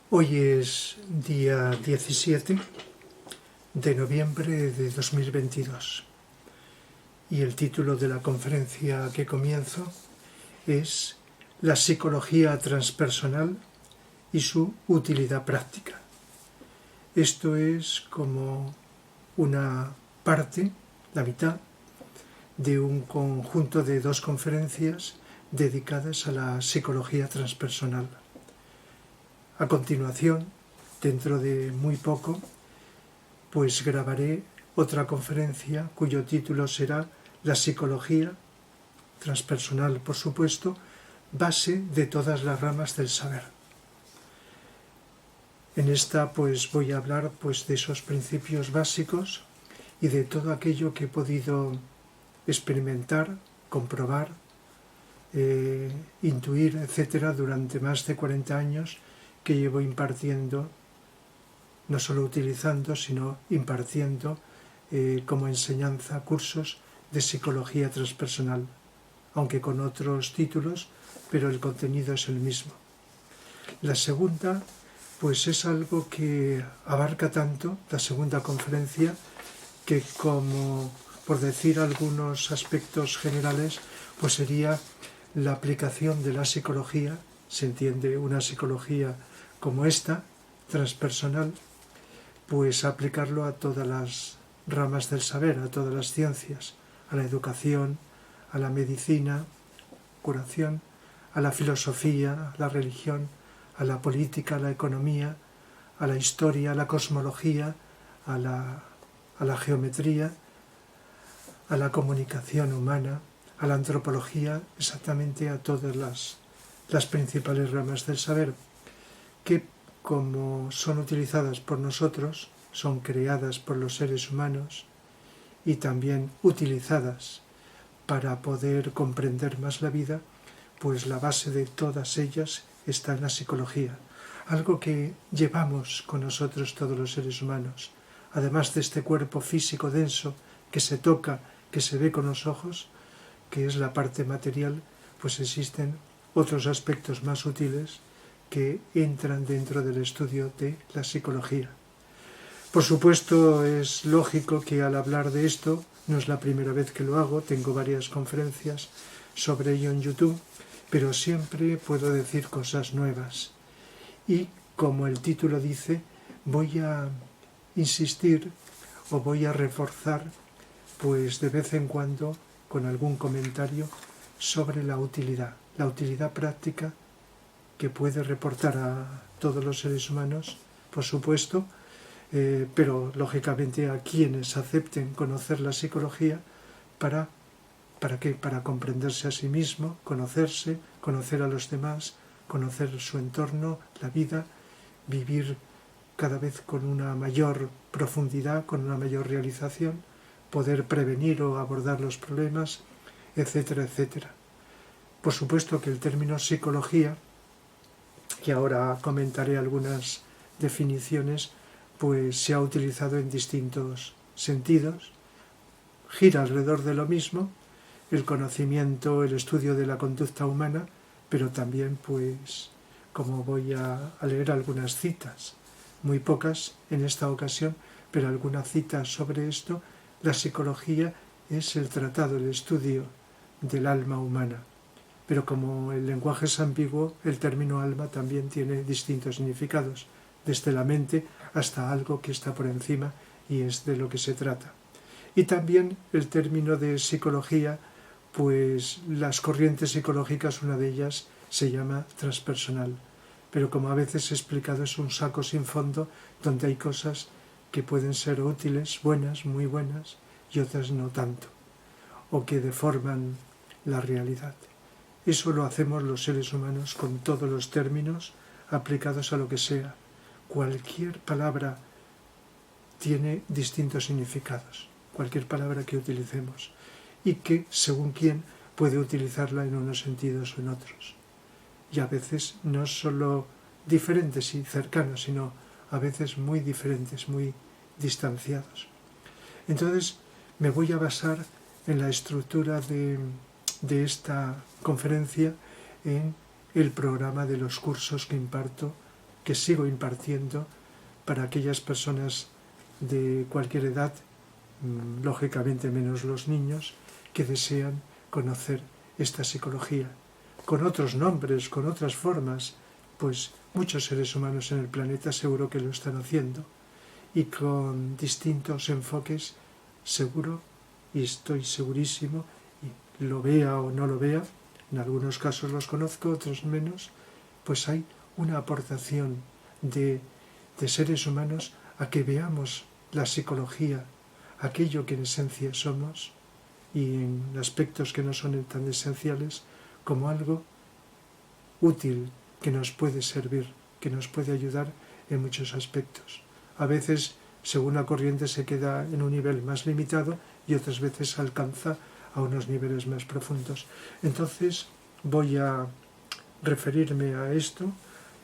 Hoy es día 17 de noviembre de 2022 y el título de la conferencia que comienzo es La psicología transpersonal y su utilidad práctica. Esto es como una parte, la mitad, de un conjunto de 2 conferencias dedicadas a la psicología transpersonal. A continuación, dentro de muy poco, pues grabaré otra conferencia cuyo título será La psicología transpersonal, por supuesto, base de todas las ramas del saber. En esta pues voy a hablar pues de esos principios básicos y de todo aquello que he podido experimentar, comprobar, intuir, etcétera, durante más de 40 años que llevo impartiendo, no solo utilizando, sino impartiendo como enseñanza cursos de psicología transpersonal, aunque con otros títulos, pero el contenido es el mismo. La segunda, pues es algo que abarca tanto, la segunda conferencia, que como, por decir algunos aspectos generales, pues sería la aplicación de la psicología, se entiende una psicología como esta, transpersonal, pues aplicarlo a todas las ramas del saber, a todas las ciencias, a la educación, a la medicina, curación, a la filosofía, a la religión, a la política, a la economía, a la historia, a la cosmología, a la geometría, a la comunicación humana, a la antropología, exactamente a todas las principales ramas del saber, que como son utilizadas por nosotros, son creadas por los seres humanos y también utilizadas para poder comprender más la vida, pues la base de todas ellas está en la psicología, algo que llevamos con nosotros todos los seres humanos. Además de este cuerpo físico denso que se toca, que se ve con los ojos, que es la parte material, pues existen otros aspectos más sutiles que entran dentro del estudio de la psicología. Por supuesto, es lógico que al hablar de esto, no es la primera vez que lo hago, tengo varias conferencias sobre ello en YouTube, pero siempre puedo decir cosas nuevas. Y, como el título dice, voy a insistir o voy a reforzar, pues de vez en cuando, con algún comentario sobre la utilidad práctica que puede reportar a todos los seres humanos, por supuesto, pero lógicamente a quienes acepten conocer la psicología ¿para qué? Para comprenderse a sí mismo, conocerse, conocer a los demás, conocer su entorno, la vida, vivir cada vez con una mayor profundidad, con una mayor realización, poder prevenir o abordar los problemas, etcétera, etcétera. Por supuesto que el término psicología, que ahora comentaré algunas definiciones, pues se ha utilizado en distintos sentidos, gira alrededor de lo mismo, el conocimiento, el estudio de la conducta humana, pero también, pues, como voy a leer algunas citas, muy pocas en esta ocasión, pero algunas citas sobre esto, la psicología es el tratado, el estudio del alma humana. Pero como el lenguaje es ambiguo, el término alma también tiene distintos significados, desde la mente hasta algo que está por encima y es de lo que se trata. Y también el término de psicología, pues las corrientes psicológicas, una de ellas se llama transpersonal. Pero como a veces he explicado, es un saco sin fondo donde hay cosas que pueden ser útiles, buenas, muy buenas, y otras no tanto, o que deforman la realidad. Eso lo hacemos los seres humanos con todos los términos aplicados a lo que sea. Cualquier palabra tiene distintos significados, cualquier palabra que utilicemos, y que, según quién, puede utilizarla en unos sentidos o en otros. Y a veces no solo diferentes y cercanos, sino a veces muy diferentes, muy distanciados. Entonces, me voy a basar en la estructura de esta conferencia en el programa de los cursos que imparto que sigo impartiendo para aquellas personas de cualquier edad, lógicamente menos los niños, que desean conocer esta psicología, con otros nombres, con otras formas, pues muchos seres humanos en el planeta seguro que lo están haciendo, y con distintos enfoques, seguro, y estoy segurísimo, y lo vea o no lo vea, en algunos casos los conozco, otros menos, pues hay una aportación de seres humanos a que veamos la psicología, aquello que en esencia somos, y en aspectos que no son tan esenciales, como algo útil que nos puede servir, que nos puede ayudar en muchos aspectos. A veces, según la corriente, se queda en un nivel más limitado y otras veces alcanza a unos niveles más profundos. Entonces voy a referirme a esto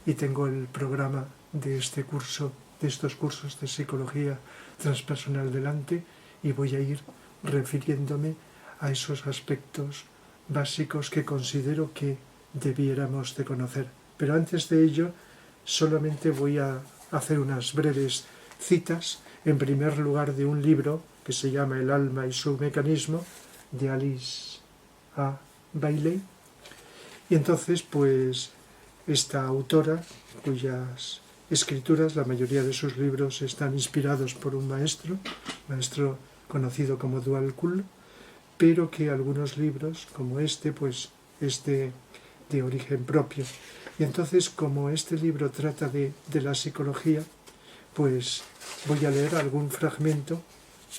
y tengo el programa de este curso, de estos cursos de psicología transpersonal delante, y voy a ir refiriéndome a esos aspectos básicos que considero que debiéramos de conocer. Pero antes de ello, solamente voy a hacer unas breves citas, en primer lugar de un libro que se llama El alma y su mecanismo, de Alice A. Bailey. Y entonces, pues, esta autora, cuyas escrituras, la mayoría de sus libros están inspirados por un maestro conocido como Dual Kuhl, pero que algunos libros, como este, pues es de origen propio. Y entonces, como este libro trata de la psicología, pues voy a leer algún fragmento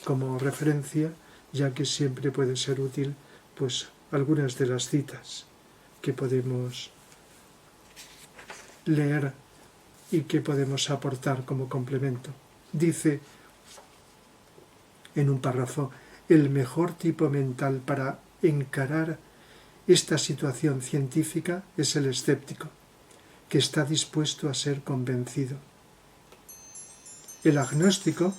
como referencia, ya que siempre puede ser útil, pues, algunas de las citas que podemos leer y que podemos aportar como complemento. Dice en un párrafo: el mejor tipo mental para encarar esta situación científica es el escéptico, que está dispuesto a ser convencido. El agnóstico,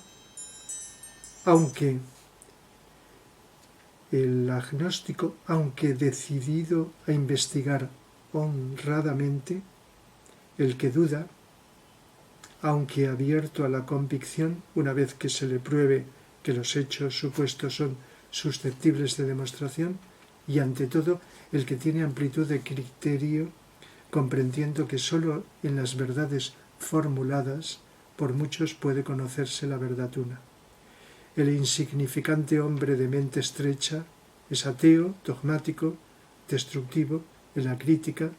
aunque decidido a investigar honradamente, el que duda, aunque abierto a la convicción una vez que se le pruebe que los hechos supuestos son susceptibles de demostración, y ante todo el que tiene amplitud de criterio, comprendiendo que sólo en las verdades formuladas por muchos puede conocerse la verdad una. El insignificante hombre de mente estrecha es ateo, dogmático, destructivo, en la crítica,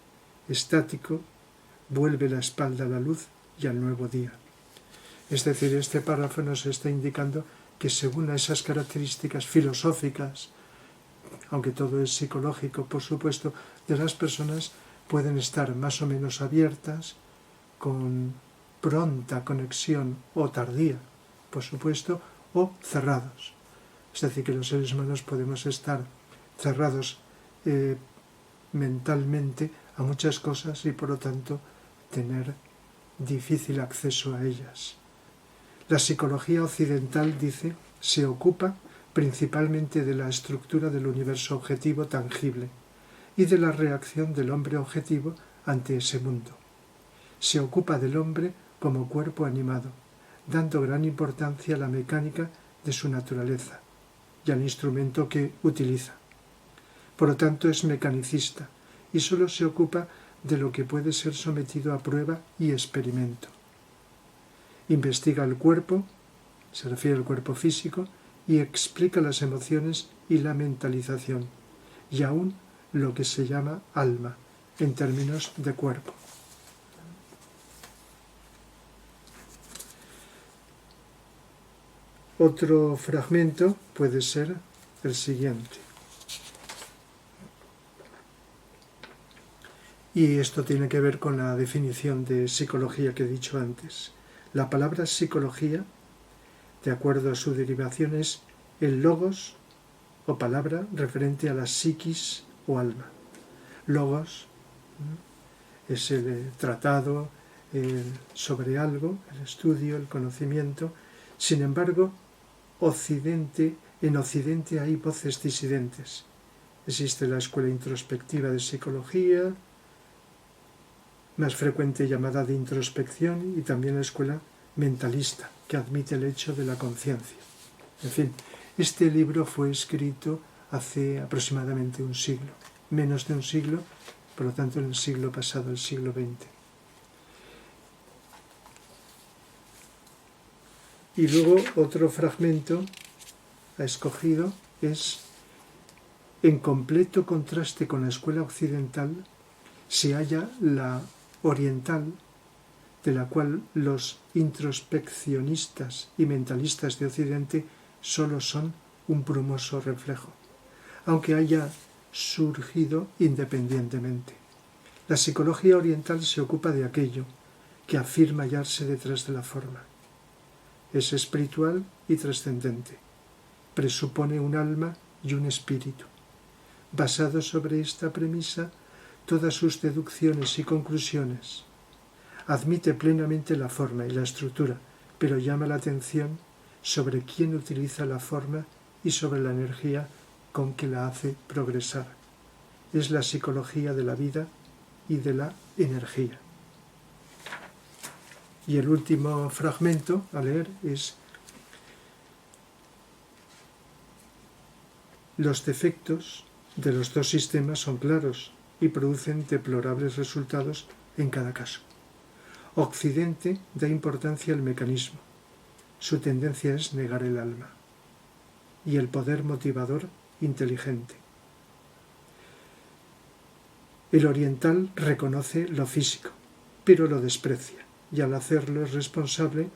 estático, vuelve la espalda a la luz y al nuevo día. Es decir, este párrafo nos está indicando que según esas características filosóficas, aunque todo es psicológico, por supuesto, de las personas, pueden estar más o menos abiertas, con pronta conexión o tardía, por supuesto, o cerrados. Es decir, que los seres humanos podemos estar cerrados mentalmente a muchas cosas y por lo tanto tener difícil acceso a ellas. La psicología occidental, dice, se ocupa principalmente de la estructura del universo objetivo tangible y de la reacción del hombre objetivo ante ese mundo. Se ocupa del hombre como cuerpo animado, dando gran importancia a la mecánica de su naturaleza y al instrumento que utiliza. Por lo tanto, es mecanicista y solo se ocupa de lo que puede ser sometido a prueba y experimento. Investiga el cuerpo, se refiere al cuerpo físico, y explica las emociones y la mentalización, y aún lo que se llama alma, en términos de cuerpo. Otro fragmento puede ser el siguiente. Y esto tiene que ver con la definición de psicología que he dicho antes. La palabra psicología, de acuerdo a su derivación, es el logos o palabra referente a la psiquis o alma. Logos es el tratado sobre algo, el estudio, el conocimiento. Sin embargo, en Occidente hay voces disidentes. Existe la escuela introspectiva de psicología, más frecuente llamada de introspección, y también la escuela mentalista, que admite el hecho de la conciencia. En fin, este libro fue escrito hace aproximadamente un siglo, menos de un siglo, por lo tanto en el siglo pasado, el siglo XX. Y luego otro fragmento ha escogido es: en completo contraste con la escuela occidental se halla la oriental, de la cual los introspeccionistas y mentalistas de Occidente solo son un brumoso reflejo, aunque haya surgido independientemente. La psicología oriental se ocupa de aquello que afirma hallarse detrás de la forma. Es espiritual y trascendente. Presupone un alma y un espíritu. Basado sobre esta premisa, todas sus deducciones y conclusiones. Admite plenamente la forma y la estructura, pero llama la atención sobre quién utiliza la forma y sobre la energía con que la hace progresar. Es la psicología de la vida y de la energía. Y el último fragmento a leer es: los defectos de los dos sistemas son claros y producen deplorables resultados en cada caso. Occidente da importancia al mecanismo. Su tendencia es negar el alma y el poder motivador inteligente. El oriental reconoce lo físico, pero lo desprecia, y al hacerlo es responsable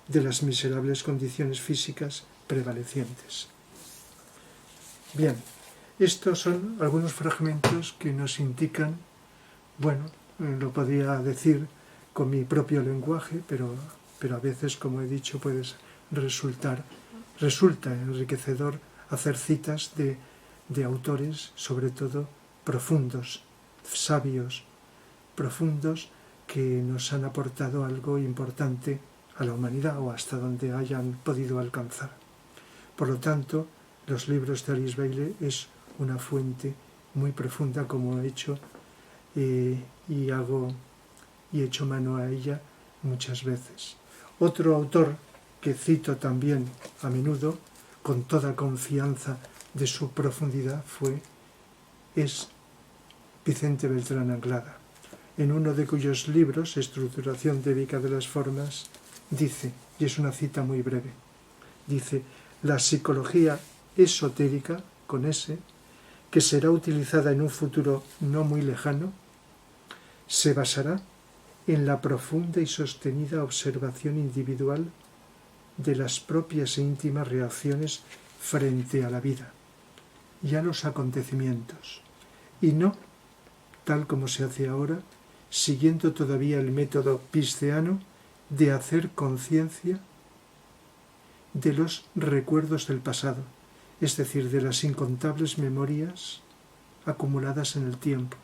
de las miserables condiciones físicas prevalecientes. Bien, estos son algunos fragmentos que nos indican, lo podría decir con mi propio lenguaje, pero a veces, como he dicho, resulta enriquecedor hacer citas de autores, sobre todo profundos, sabios, profundos, que nos han aportado algo importante a la humanidad o hasta donde hayan podido alcanzar. Por lo tanto, los libros de Alice Bailey es una fuente muy profunda, como he hecho, y he hecho mano a ella muchas veces. Otro autor que cito también a menudo, con toda confianza de su profundidad, es Vicente Beltrán Anglada. En uno de cuyos libros, Estructuración teórica de las formas, dice, y es una cita muy breve, dice: la psicología esotérica, con S, que será utilizada en un futuro no muy lejano, se basará en la profunda y sostenida observación individual de las propias e íntimas reacciones frente a la vida y a los acontecimientos, y no, tal como se hace ahora, siguiendo todavía el método pisceano de hacer conciencia de los recuerdos del pasado, es decir, de las incontables memorias acumuladas en el tiempo,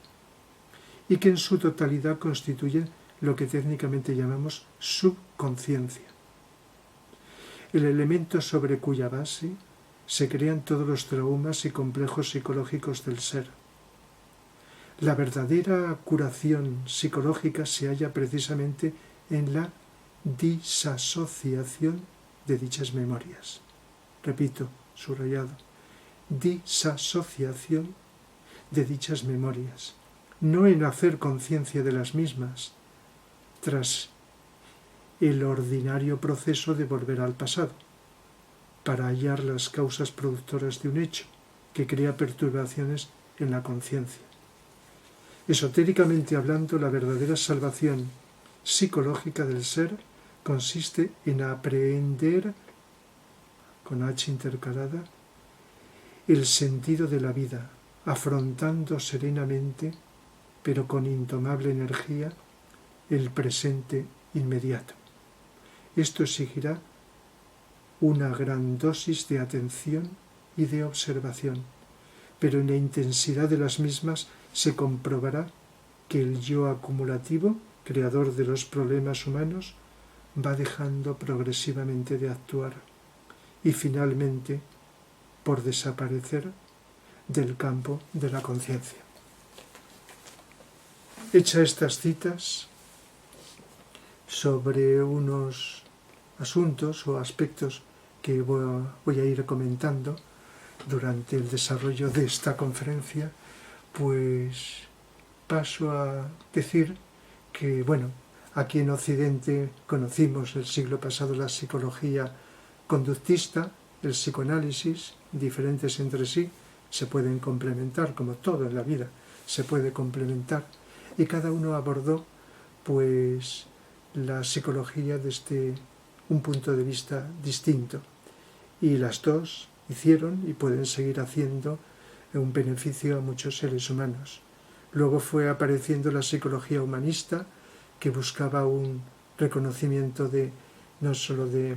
y que en su totalidad constituyen lo que técnicamente llamamos subconsciencia, el elemento sobre cuya base se crean todos los traumas y complejos psicológicos del ser. La verdadera curación psicológica se halla precisamente en la disasociación de dichas memorias. Repito, subrayado, disasociación de dichas memorias, no en hacer conciencia de las mismas tras el ordinario proceso de volver al pasado, para hallar las causas productoras de un hecho que crea perturbaciones en la conciencia. Esotéricamente hablando, la verdadera salvación psicológica del ser consiste en aprehender, con H intercalada, el sentido de la vida, afrontando serenamente, pero con indomable energía, el presente inmediato. Esto exigirá una gran dosis de atención y de observación, pero en la intensidad de las mismas se comprobará que el yo acumulativo, creador de los problemas humanos, va dejando progresivamente de actuar y finalmente por desaparecer del campo de la conciencia. Hechas estas citas, sobre unos asuntos o aspectos que voy a ir comentando durante el desarrollo de esta conferencia, pues paso a decir que, bueno, aquí en Occidente conocimos el siglo pasado la psicología conductista, el psicoanálisis, diferentes entre sí, se pueden complementar, como todo en la vida, se puede complementar, y cada uno abordó pues la psicología desde un punto de vista distinto, y las dos hicieron y pueden seguir haciendo un beneficio a muchos seres humanos. Luego fue apareciendo la psicología humanista, que buscaba un reconocimiento no solo de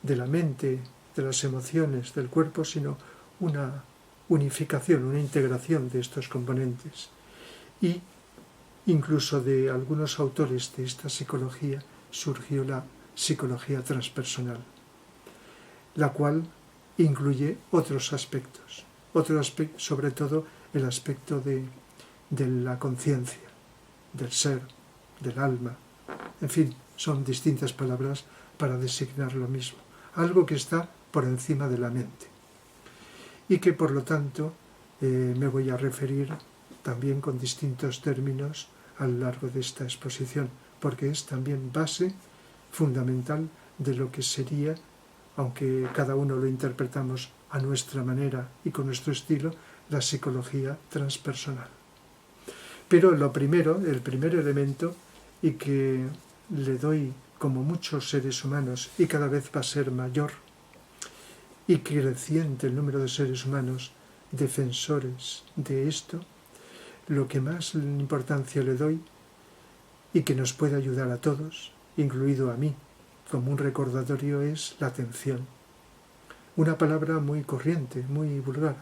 la mente, de las emociones, del cuerpo, sino una unificación, una integración de estos componentes. Y incluso de algunos autores de esta psicología surgió la psicología transpersonal, la cual incluye otros aspectos, sobre todo el aspecto de la conciencia, del ser, del alma, en fin, son distintas palabras para designar lo mismo, algo que está por encima de la mente y que por lo tanto me voy a referir también con distintos términos a lo largo de esta exposición, porque es también base fundamental de lo que sería, aunque cada uno lo interpretamos a nuestra manera y con nuestro estilo, la psicología transpersonal. Pero el primer elemento, y que le doy como muchos seres humanos, y cada vez va a ser mayor y creciente el número de seres humanos defensores de esto, lo que más importancia le doy y que nos puede ayudar a todos, incluido a mí, como un recordatorio, es la atención. Una palabra muy corriente, muy vulgar,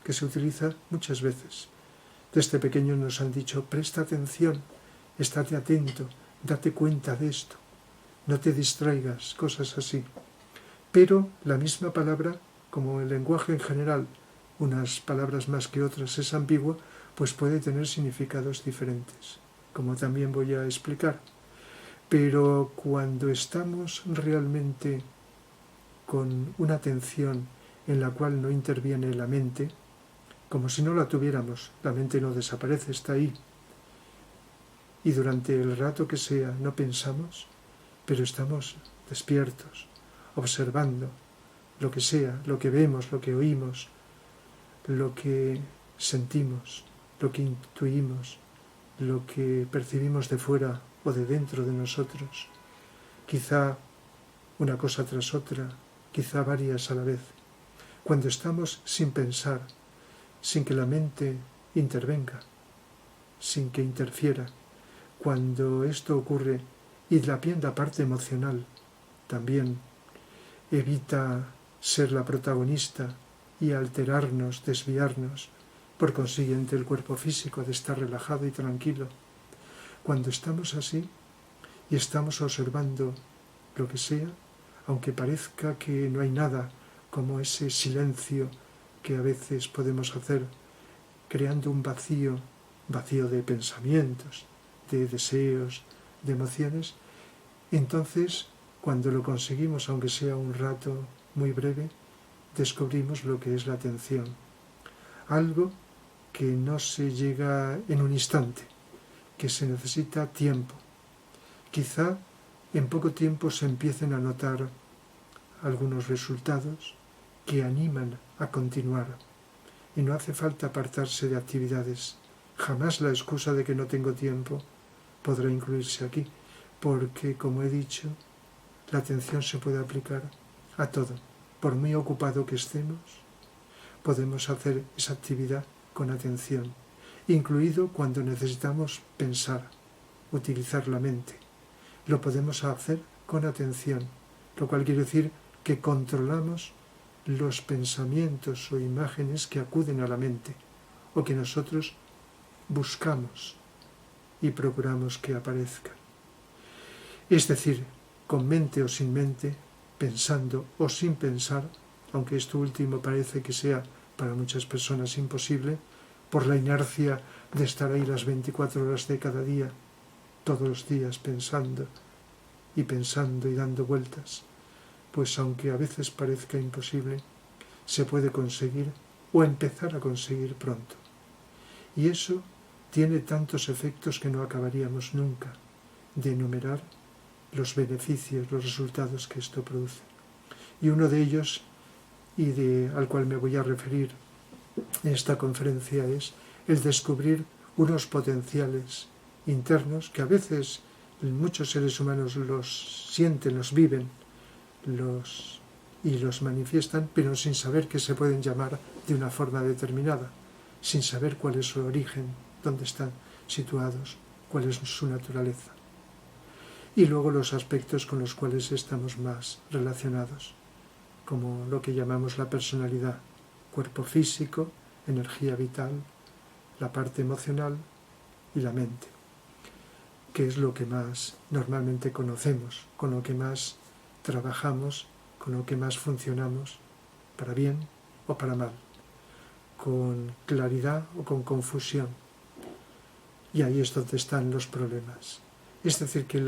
que se utiliza muchas veces. Desde pequeños nos han dicho: presta atención, estate atento, date cuenta de esto, no te distraigas, cosas así. Pero la misma palabra, como el lenguaje en general, unas palabras más que otras es ambigua, pues puede tener significados diferentes, como también voy a explicar. Pero cuando estamos realmente con una atención en la cual no interviene la mente, como si no la tuviéramos, la mente no desaparece, está ahí, y durante el rato que sea no pensamos, pero estamos despiertos, observando lo que sea, lo que vemos, lo que oímos, lo que sentimos, lo que intuimos, lo que percibimos de fuera o de dentro de nosotros, quizá una cosa tras otra, quizá varias a la vez. Cuando estamos sin pensar, sin que la mente intervenga, sin que interfiera, cuando esto ocurre y la parte emocional también evita ser la protagonista y alterarnos, desviarnos, por consiguiente el cuerpo físico de estar relajado y tranquilo. Cuando estamos así y estamos observando lo que sea, aunque parezca que no hay nada, como ese silencio que a veces podemos hacer, creando un vacío de pensamientos, de deseos, de emociones, entonces cuando lo conseguimos, aunque sea un rato muy breve, descubrimos lo que es la atención. Algo que no se llega en un instante, que se necesita tiempo. Quizá en poco tiempo se empiecen a notar algunos resultados que animan a continuar. Y no hace falta apartarse de actividades. Jamás la excusa de que no tengo tiempo podrá incluirse aquí, porque, como he dicho, la atención se puede aplicar a todo. Por muy ocupado que estemos, podemos hacer esa actividad con atención, incluido cuando necesitamos pensar, utilizar la mente. Lo podemos hacer con atención, lo cual quiere decir que controlamos los pensamientos o imágenes que acuden a la mente o que nosotros buscamos y procuramos que aparezcan. Es decir, con mente o sin mente, pensando o sin pensar, aunque esto último parece que sea para muchas personas imposible, por la inercia de estar ahí las 24 horas de cada día, todos los días pensando, y pensando y dando vueltas, pues aunque a veces parezca imposible, se puede conseguir o empezar a conseguir pronto. Y eso tiene tantos efectos que no acabaríamos nunca de enumerar los beneficios, los resultados que esto produce. Y uno de ellos, al cual me voy a referir en esta conferencia, es el descubrir unos potenciales internos que a veces muchos seres humanos los sienten, los viven, y los manifiestan, pero sin saber que se pueden llamar de una forma determinada, sin saber cuál es su origen, dónde están situados, cuál es su naturaleza. Y luego los aspectos con los cuales estamos más relacionados, como lo que llamamos la personalidad, cuerpo físico, energía vital, la parte emocional y la mente, que es lo que más normalmente conocemos, con lo que más trabajamos, con lo que más funcionamos, para bien o para mal, con claridad o con confusión. Y ahí es donde están los problemas. Es decir, que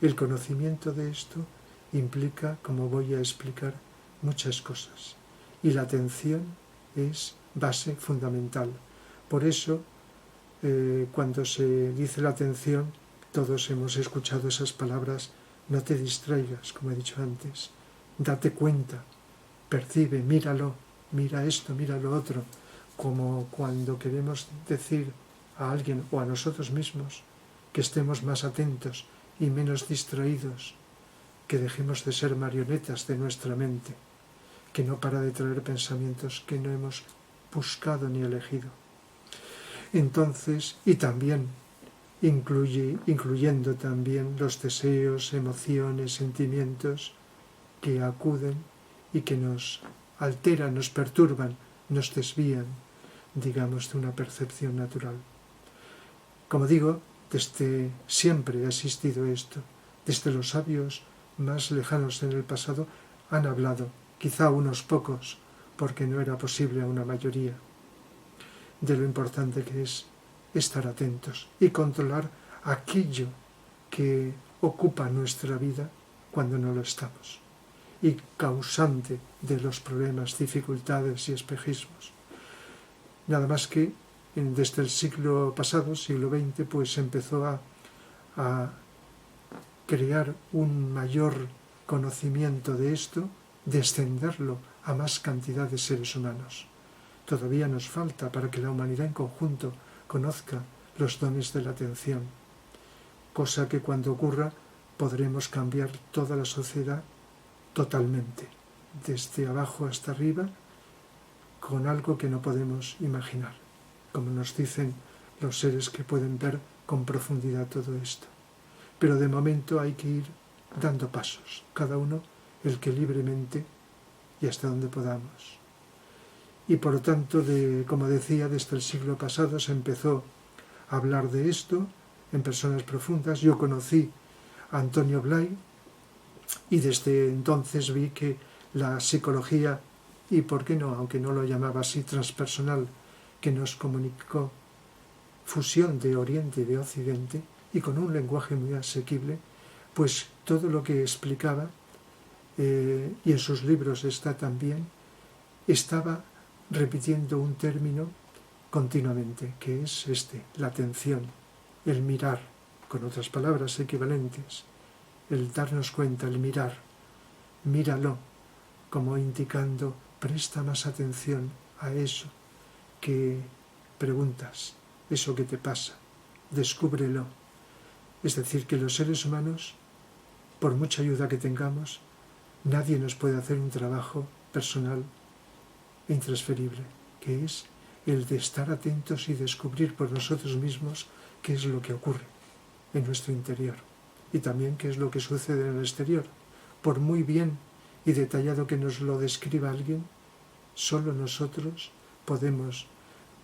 el conocimiento de esto implica, como voy a explicar, muchas cosas. Y la atención es base fundamental. Por eso, cuando se dice la atención, todos hemos escuchado esas palabras: no te distraigas, como he dicho antes, date cuenta, percibe, míralo, mira esto, mira lo otro, como cuando queremos decir a alguien o a nosotros mismos que estemos más atentos y menos distraídos, que dejemos de ser marionetas de nuestra mente, que no para de traer pensamientos que no hemos buscado ni elegido. Entonces, y también incluyendo también los deseos, emociones, sentimientos que acuden y que nos alteran, nos perturban, nos desvían, digamos, de una percepción natural. Como digo, desde siempre ha existido esto. Desde los sabios más lejanos en el pasado han hablado, quizá unos pocos, porque no era posible a una mayoría, de lo importante que es estar atentos y controlar aquello que ocupa nuestra vida cuando no lo estamos, y causante de los problemas, dificultades y espejismos. Nada más que desde el siglo pasado, siglo XX, pues empezó a crear un mayor conocimiento de esto, de extenderlo a más cantidad de seres humanos. Todavía nos falta para que la humanidad en conjunto conozca los dones de la atención, cosa que cuando ocurra podremos cambiar toda la sociedad totalmente, desde abajo hasta arriba, con algo que no podemos imaginar, como nos dicen los seres que pueden ver con profundidad todo esto. Pero de momento hay que ir dando pasos, cada uno el que libremente y hasta donde podamos. Y por lo tanto, como decía, desde el siglo pasado se empezó a hablar de esto en personas profundas. Yo conocí a Antonio Blay y desde entonces vi que la psicología, y por qué no, aunque no lo llamaba así, transpersonal, que nos comunicó, fusión de Oriente y de Occidente, y con un lenguaje muy asequible, pues todo lo que explicaba, y en sus libros está también, estaba repitiendo un término continuamente, que es la atención, el mirar, con otras palabras equivalentes, el darnos cuenta, el mirar, míralo, como indicando, presta más atención a eso que preguntas, eso que te pasa, descúbrelo. Es decir, que los seres humanos, por mucha ayuda que tengamos, nadie nos puede hacer un trabajo personal e intransferible, que es el de estar atentos y descubrir por nosotros mismos qué es lo que ocurre en nuestro interior y también qué es lo que sucede en el exterior. Por muy bien y detallado que nos lo describa alguien, solo nosotros podemos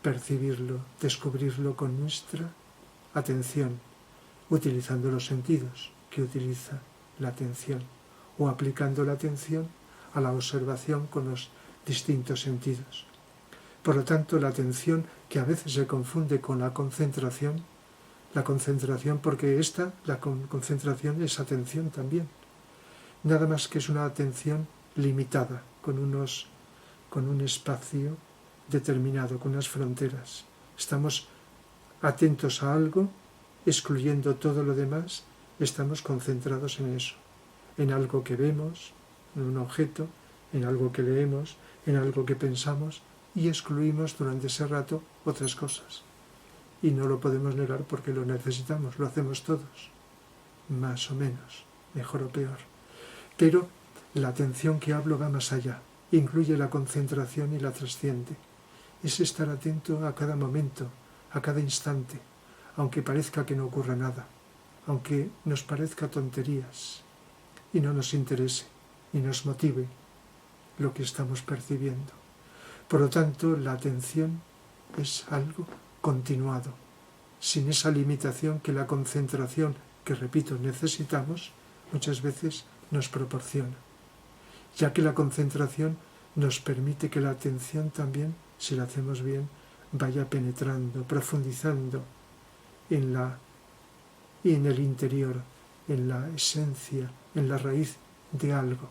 percibirlo, descubrirlo con nuestra atención, utilizando los sentidos que utiliza la atención, o aplicando la atención a la observación con los distintos sentidos. Por lo tanto, la atención, que a veces se confunde con la concentración, la concentración, porque la concentración es atención también. Nada más que es una atención limitada, con un espacio determinado, con unas fronteras. Estamos atentos a algo, excluyendo todo lo demás, estamos concentrados en eso, en algo que vemos, en un objeto, en algo que leemos, en algo que pensamos, y excluimos durante ese rato otras cosas. Y no lo podemos negar porque lo necesitamos, lo hacemos todos, más o menos, mejor o peor. Pero la atención que hablo va más allá, incluye la concentración y la trasciende. Es estar atento a cada momento, a cada instante, aunque parezca que no ocurra nada, aunque nos parezca tonterías y no nos interese y nos motive lo que estamos percibiendo. Por lo tanto, la atención es algo continuado, sin esa limitación que la concentración, que repito, necesitamos, muchas veces nos proporciona, ya que la concentración nos permite que la atención también, si la hacemos bien, vaya penetrando, profundizando en el interior, en la esencia, en la raíz de algo,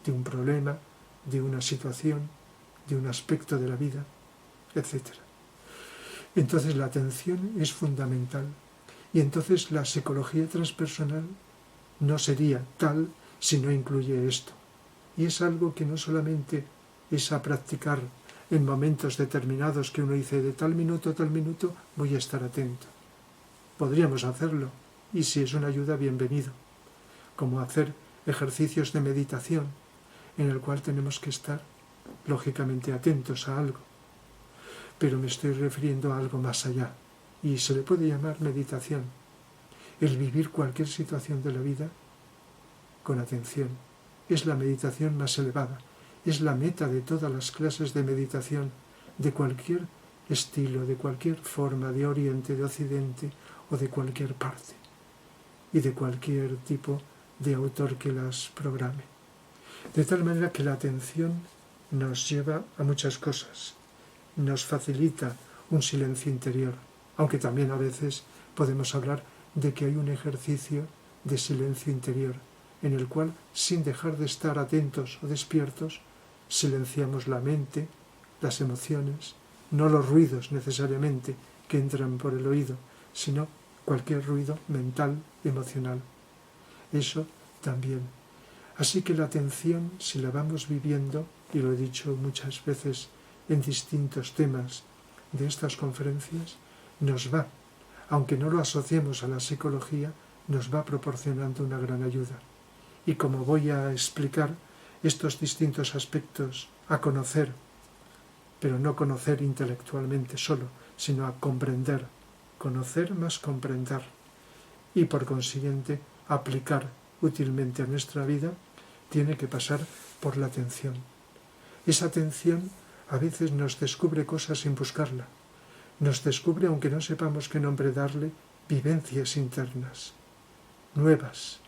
de un problema, de una situación, de un aspecto de la vida, etc. Entonces la atención es fundamental, y entonces la psicología transpersonal no sería tal si no incluye esto. Y es algo que no solamente es a practicar en momentos determinados que uno dice de tal minuto a tal minuto voy a estar atento. Podríamos hacerlo, y si es una ayuda, bienvenido, como hacer ejercicios de meditación en el cual tenemos que estar lógicamente atentos a algo. Pero me estoy refiriendo a algo más allá, y se le puede llamar meditación, el vivir cualquier situación de la vida con atención. Es la meditación más elevada, es la meta de todas las clases de meditación, de cualquier estilo, de cualquier forma, de Oriente, de Occidente o de cualquier parte, y de cualquier tipo de autor que las programe. De tal manera que la atención nos lleva a muchas cosas, nos facilita un silencio interior, aunque también a veces podemos hablar de que hay un ejercicio de silencio interior, en el cual, sin dejar de estar atentos o despiertos, silenciamos la mente, las emociones, no los ruidos necesariamente que entran por el oído, sino cualquier ruido mental, emocional. Eso también. Así que la atención, si la vamos viviendo, y lo he dicho muchas veces en distintos temas de estas conferencias, nos va, aunque no lo asociemos a la psicología, nos va proporcionando una gran ayuda. Y como voy a explicar estos distintos aspectos a conocer, pero no conocer intelectualmente solo, sino a comprender, conocer más comprender, y por consiguiente aplicar útilmente a nuestra vida, tiene que pasar por la atención. Esa atención a veces nos descubre cosas sin buscarla, nos descubre, aunque no sepamos qué nombre darle, vivencias internas, nuevas,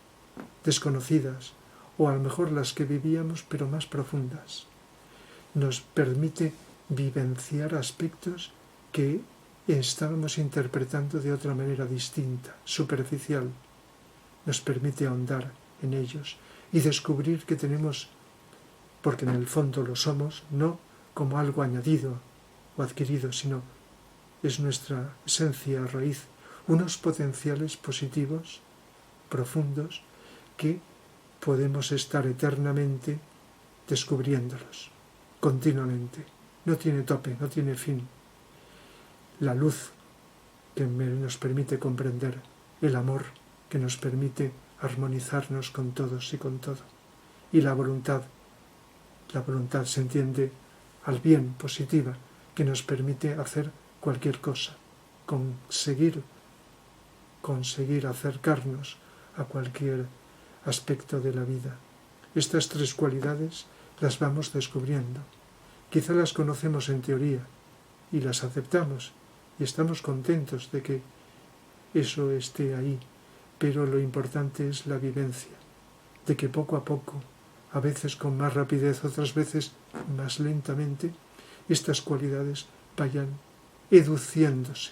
desconocidas, o a lo mejor las que vivíamos pero más profundas. Nos permite vivenciar aspectos que estábamos interpretando de otra manera distinta, superficial. Nos permite ahondar en ellos y descubrir que tenemos, porque en el fondo lo somos, no como algo añadido o adquirido, sino es nuestra esencia, raíz, unos potenciales positivos, profundos, que podemos estar eternamente descubriéndolos, continuamente. No tiene tope, no tiene fin. La luz que nos permite comprender, el amor que nos permite armonizarnos con todos y con todo. Y la voluntad se entiende al bien, positiva, que nos permite hacer cualquier cosa, conseguir acercarnos a cualquier aspecto de la vida. Estas tres cualidades las vamos descubriendo. Quizá las conocemos en teoría y las aceptamos y estamos contentos de que eso esté ahí, pero lo importante es la vivencia, de que poco a poco, a veces con más rapidez, otras veces más lentamente, estas cualidades vayan educiéndose,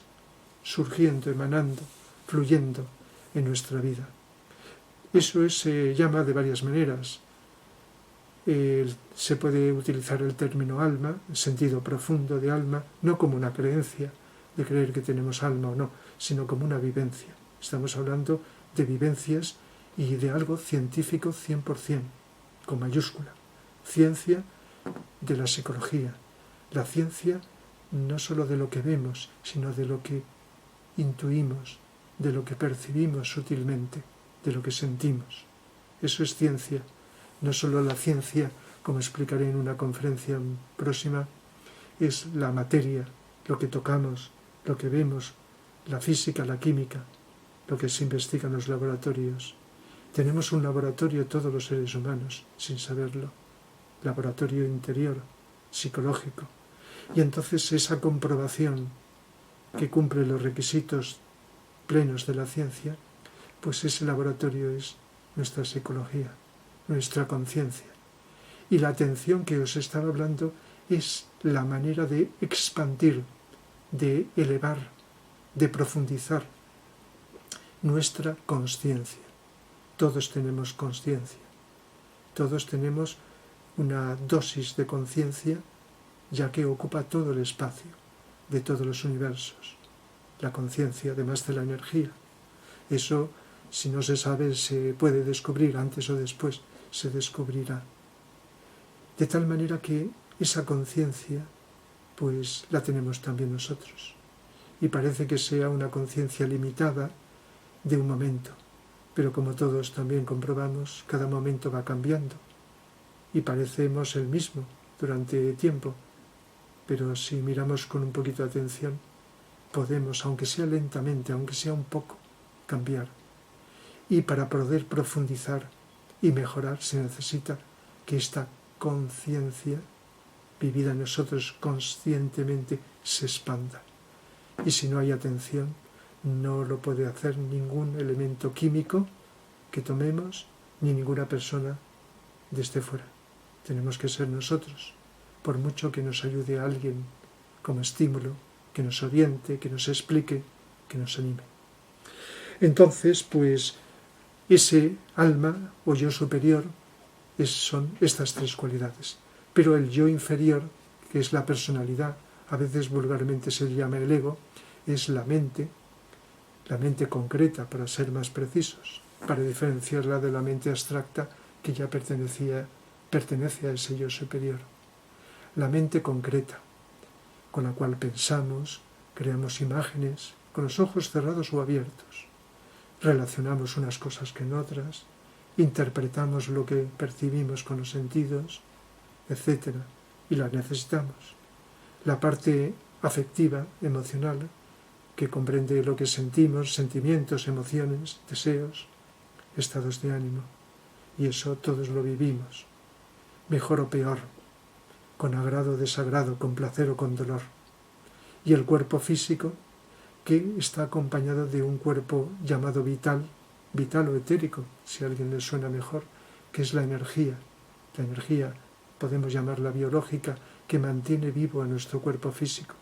surgiendo, emanando, fluyendo en nuestra vida. Eso se llama de varias maneras. Se puede utilizar el término alma, el sentido profundo de alma, no como una creencia de creer que tenemos alma o no, sino como una vivencia. Estamos hablando de vivencias y de algo científico 100%, con mayúscula. Ciencia de la psicología. La ciencia no solo de lo que vemos, sino de lo que intuimos, de lo que percibimos sutilmente, de lo que sentimos. Eso es ciencia. No solo la ciencia, como explicaré en una conferencia próxima, es la materia, lo que tocamos, lo que vemos, la física, la química, lo que se investiga en los laboratorios. Tenemos un laboratorio todos los seres humanos, sin saberlo, laboratorio interior, psicológico. Y entonces esa comprobación que cumple los requisitos plenos de la ciencia, pues ese laboratorio es nuestra psicología, nuestra conciencia. Y la atención que os estaba hablando es la manera de expandir, de elevar, de profundizar nuestra consciencia. Todos tenemos consciencia, todos tenemos una dosis de conciencia, ya que ocupa todo el espacio de todos los universos. La conciencia, además de la energía. Eso, si no se sabe, se puede descubrir antes o después, se descubrirá. De tal manera que esa conciencia, pues la tenemos también nosotros. Y parece que sea una conciencia limitada de un momento, pero como todos también comprobamos, cada momento va cambiando y parecemos el mismo durante tiempo, pero si miramos con un poquito de atención, podemos, aunque sea lentamente, aunque sea un poco, cambiar. Y para poder profundizar y mejorar se necesita que esta conciencia vivida en nosotros conscientemente se expanda. Y si no hay atención, no lo puede hacer ningún elemento químico que tomemos, ni ninguna persona desde fuera. Tenemos que ser nosotros, por mucho que nos ayude a alguien como estímulo, que nos oriente, que nos explique, que nos anime. Entonces, pues, ese alma o yo superior son estas tres cualidades. Pero el yo inferior, que es la personalidad, a veces vulgarmente se le llama el ego, es la mente concreta, para ser más precisos, para diferenciarla de la mente abstracta que ya pertenece a ese yo superior. La mente concreta, con la cual pensamos, creamos imágenes, con los ojos cerrados o abiertos. Relacionamos unas cosas con otras, interpretamos lo que percibimos con los sentidos, etc. Y la necesitamos. La parte afectiva, emocional, que comprende lo que sentimos, sentimientos, emociones, deseos, estados de ánimo. Y eso todos lo vivimos, mejor o peor, con agrado o desagrado, con placer o con dolor. Y el cuerpo físico, que está acompañado de un cuerpo llamado vital o etérico, si a alguien le suena mejor, que es la energía. La energía, podemos llamarla biológica, que mantiene vivo a nuestro cuerpo físico,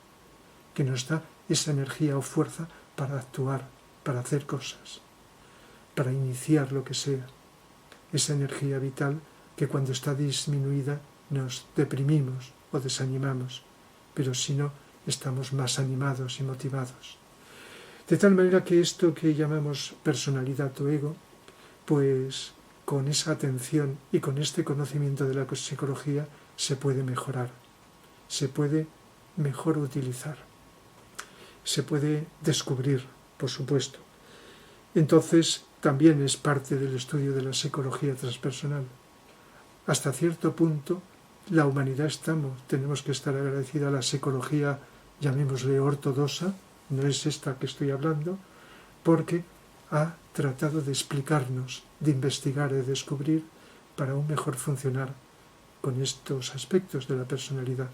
que nos da esa energía o fuerza para actuar, para hacer cosas, para iniciar lo que sea. Esa energía vital que cuando está disminuida nos deprimimos o desanimamos, pero si no, estamos más animados y motivados. De tal manera que esto que llamamos personalidad o ego, pues con esa atención y con este conocimiento de la psicología se puede mejorar, se puede mejor utilizar, se puede descubrir, por supuesto. Entonces, también es parte del estudio de la psicología transpersonal. Hasta cierto punto, la humanidad tenemos que estar agradecida a la psicología, llamémosle ortodoxa, no es esta que estoy hablando, porque ha tratado de explicarnos, de investigar, de descubrir para un mejor funcionar con estos aspectos de la personalidad,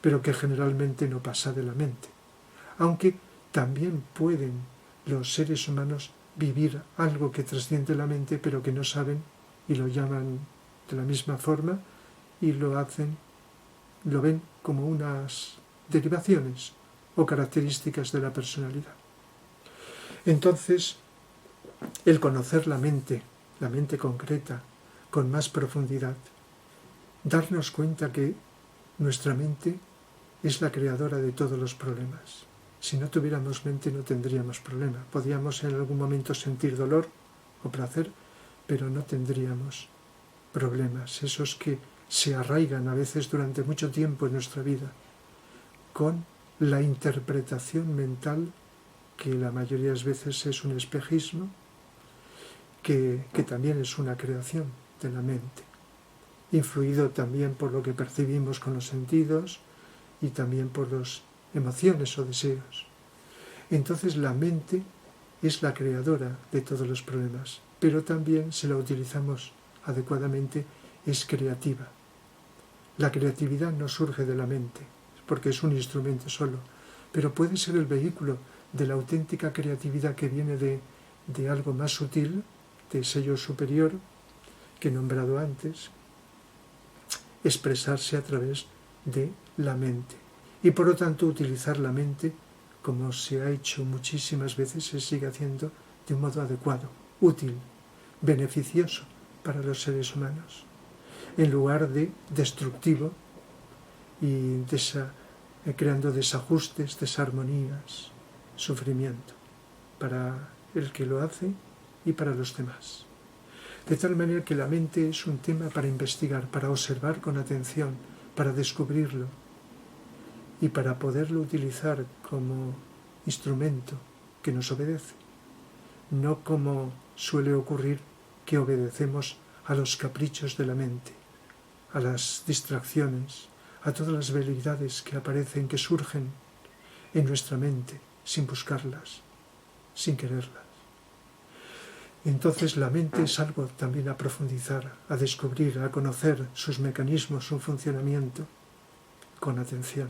pero que generalmente no pasa de la mente. Aunque también pueden los seres humanos vivir algo que trasciende la mente, pero que no saben y lo llaman de la misma forma y lo ven como unas derivaciones o características de la personalidad. Entonces, el conocer la mente concreta, con más profundidad, darnos cuenta que nuestra mente es la creadora de todos los problemas. Si no tuviéramos mente no tendríamos problema. Podríamos en algún momento sentir dolor o placer, pero no tendríamos problemas, esos que se arraigan a veces durante mucho tiempo en nuestra vida, con la interpretación mental, que la mayoría de las veces es un espejismo, que también es una creación de la mente, influido también por lo que percibimos con los sentidos y también por las emociones o deseos. Entonces la mente es la creadora de todos los problemas, pero también, si la utilizamos adecuadamente, es creativa. La creatividad no surge de la mente, porque es un instrumento solo, pero puede ser el vehículo de la auténtica creatividad que viene de algo más sutil, de sello superior, que he nombrado antes, expresarse a través de la mente. Y por lo tanto utilizar la mente, como se ha hecho muchísimas veces, se sigue haciendo de un modo adecuado, útil, beneficioso para los seres humanos, en lugar de destructivo y creando desajustes, desarmonías, sufrimiento para el que lo hace y para los demás. De tal manera que la mente es un tema para investigar, para observar con atención, para descubrirlo y para poderlo utilizar como instrumento que nos obedece, no como suele ocurrir, que obedecemos a los caprichos de la mente, a las distracciones, a todas las veleidades que aparecen, que surgen en nuestra mente sin buscarlas, sin quererlas. Entonces la mente es algo también a profundizar, a descubrir, a conocer sus mecanismos, su funcionamiento, con atención.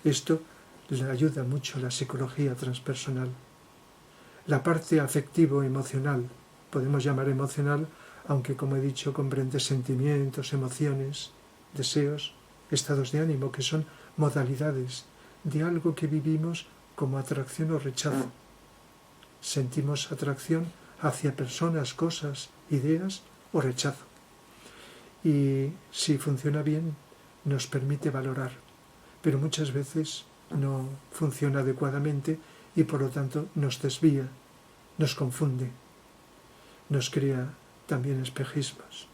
Esto le ayuda mucho a la psicología transpersonal. La parte afectivo-emocional, podemos llamar emocional, aunque como he dicho comprende sentimientos, emociones, deseos, estados de ánimo, que son modalidades de algo que vivimos como atracción o rechazo. Sentimos atracción hacia personas, cosas, ideas o rechazo. Y si funciona bien, nos permite valorar, pero muchas veces no funciona adecuadamente y por lo tanto nos desvía, nos confunde, nos crea también espejismos.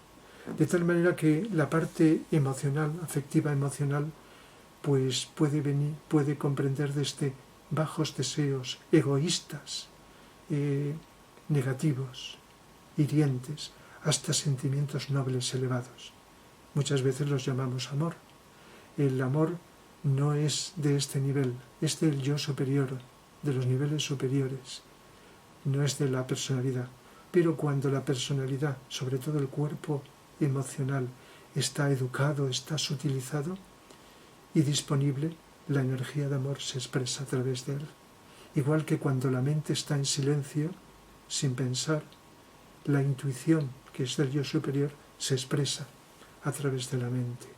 De tal manera que la parte emocional, afectiva emocional, pues puede comprender desde bajos deseos egoístas, negativos, hirientes, hasta sentimientos nobles elevados. Muchas veces los llamamos amor. El amor no es de este nivel, es del yo superior, de los niveles superiores, no es de la personalidad. Pero cuando la personalidad, sobre todo el cuerpo emocional, está educado, está sutilizado y disponible, la energía de amor se expresa a través de él. Igual que cuando la mente está en silencio, sin pensar, la intuición, que es del yo superior, se expresa a través de la mente.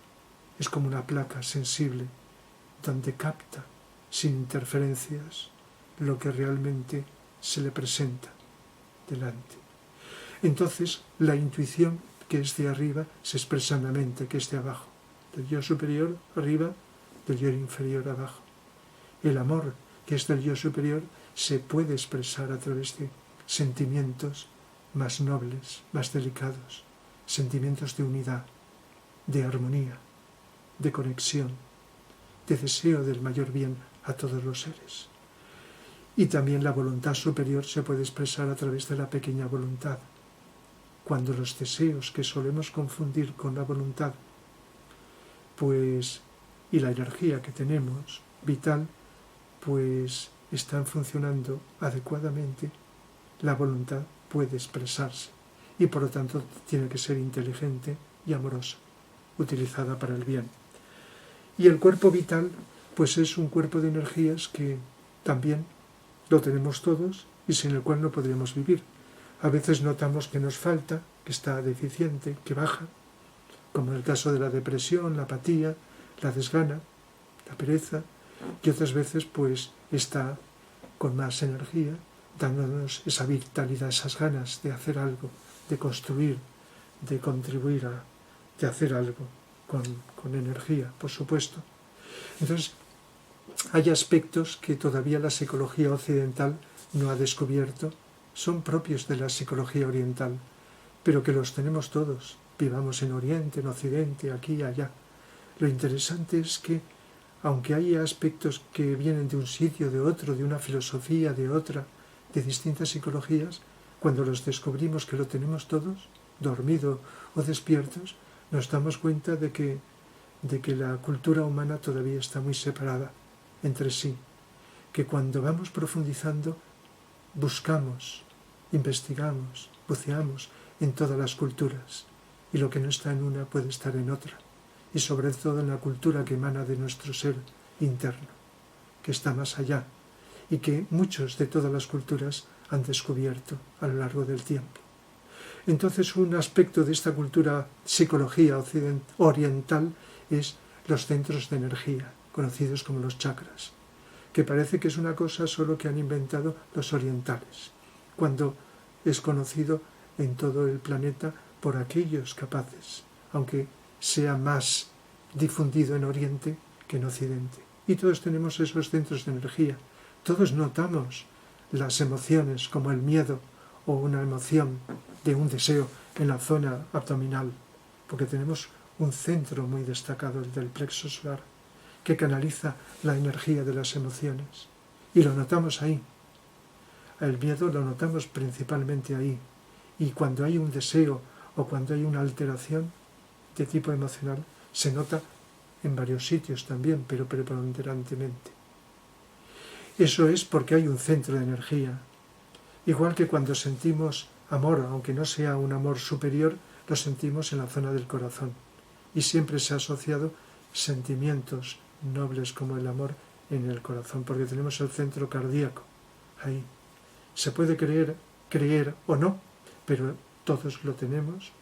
Es como una placa sensible, donde capta, sin interferencias, lo que realmente se le presenta delante. Entonces, la intuición, que es de arriba, se expresa en la mente, que es de abajo. Del yo superior arriba, del yo inferior abajo. El amor, que es del yo superior, se puede expresar a través de sentimientos más nobles, más delicados, sentimientos de unidad, de armonía, de conexión, de deseo del mayor bien a todos los seres. Y también la voluntad superior se puede expresar a través de la pequeña voluntad, cuando los deseos, que solemos confundir con la voluntad, pues, y la energía que tenemos, vital, pues están funcionando adecuadamente, la voluntad puede expresarse y por lo tanto tiene que ser inteligente y amorosa, utilizada para el bien. Y el cuerpo vital, pues es un cuerpo de energías que también lo tenemos todos y sin el cual no podríamos vivir. A veces notamos que nos falta, que está deficiente, que baja, como en el caso de la depresión, la apatía, la desgana, la pereza, y otras veces pues está con más energía dándonos esa vitalidad, esas ganas de hacer algo, de construir, de contribuir de hacer algo con energía, por supuesto. Entonces, hay aspectos que todavía la psicología occidental no ha descubierto, son propios de la psicología oriental, pero que los tenemos todos, vivamos en Oriente, en Occidente, aquí y allá. Lo interesante es que, aunque hay aspectos que vienen de un sitio, de otro, de una filosofía, de otra, de distintas psicologías, cuando los descubrimos que lo tenemos todos, dormido o despiertos, nos damos cuenta de que la cultura humana todavía está muy separada entre sí, que cuando vamos profundizando buscamos, investigamos, buceamos en todas las culturas, y lo que no está en una puede estar en otra, y sobre todo en la cultura que emana de nuestro ser interno, que está más allá, y que muchos de todas las culturas han descubierto a lo largo del tiempo. Entonces, un aspecto de esta cultura psicología oriental es los centros de energía, conocidos como los chakras, que parece que es una cosa solo que han inventado los orientales, cuando es conocido en todo el planeta por aquellos capaces, aunque sea más difundido en Oriente que en Occidente. Y todos tenemos esos centros de energía. Todos notamos las emociones, como el miedo o una emoción de un deseo en la zona abdominal, porque tenemos un centro muy destacado, el del plexo solar, que canaliza la energía de las emociones. Y lo notamos ahí. El miedo lo notamos principalmente ahí. Y cuando hay un deseo o cuando hay una alteración de tipo emocional, se nota en varios sitios también, pero preponderantemente. Eso es porque hay un centro de energía. Igual que cuando sentimos amor, aunque no sea un amor superior, lo sentimos en la zona del corazón. Y siempre se ha asociado sentimientos nobles como el amor en el corazón, porque tenemos el centro cardíaco ahí. Se puede creer o no, pero todos lo tenemos.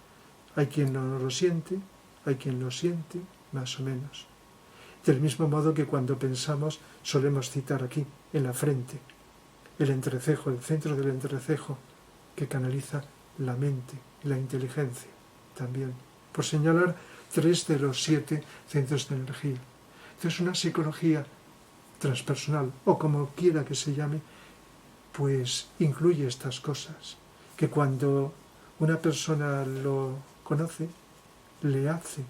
Hay quien no lo siente, hay quien lo siente, más o menos. Del mismo modo que cuando pensamos solemos citar aquí, en la frente, el entrecejo, el centro del entrecejo, que canaliza la mente, la inteligencia también, por señalar 3 de los 7 centros de energía. Entonces, una psicología transpersonal, o como quiera que se llame, pues incluye estas cosas, que cuando una persona lo conoce, le hace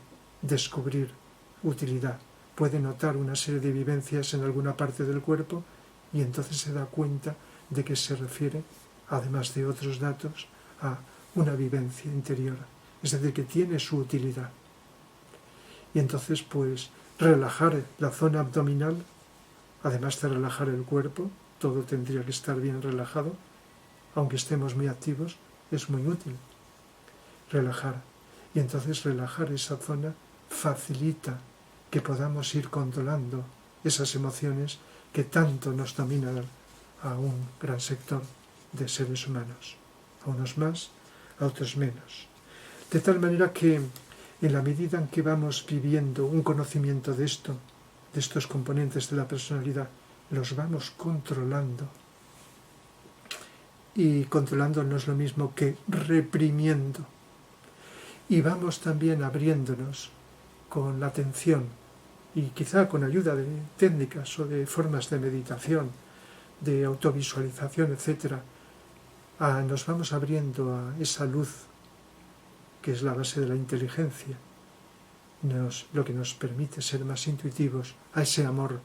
descubrir utilidad. Puede notar una serie de vivencias en alguna parte del cuerpo y entonces se da cuenta de que se refiere, además de otros datos, a una vivencia interior. Es decir, que tiene su utilidad. Y entonces, pues, relajar la zona abdominal, además de relajar el cuerpo, todo tendría que estar bien relajado, aunque estemos muy activos, es muy útil relajar. Y entonces relajar esa zona facilita que podamos ir controlando esas emociones que tanto nos dominan a un gran sector de seres humanos, a unos más, a otros menos. De tal manera que en la medida en que vamos viviendo un conocimiento de estos componentes de la personalidad, los vamos controlando. Y controlando no es lo mismo que reprimiendo. Y vamos también abriéndonos con la atención y quizá con ayuda de técnicas o de formas de meditación, de autovisualización, etc., nos vamos abriendo a esa luz que es la base de la inteligencia, lo que nos permite ser más intuitivos, a ese amor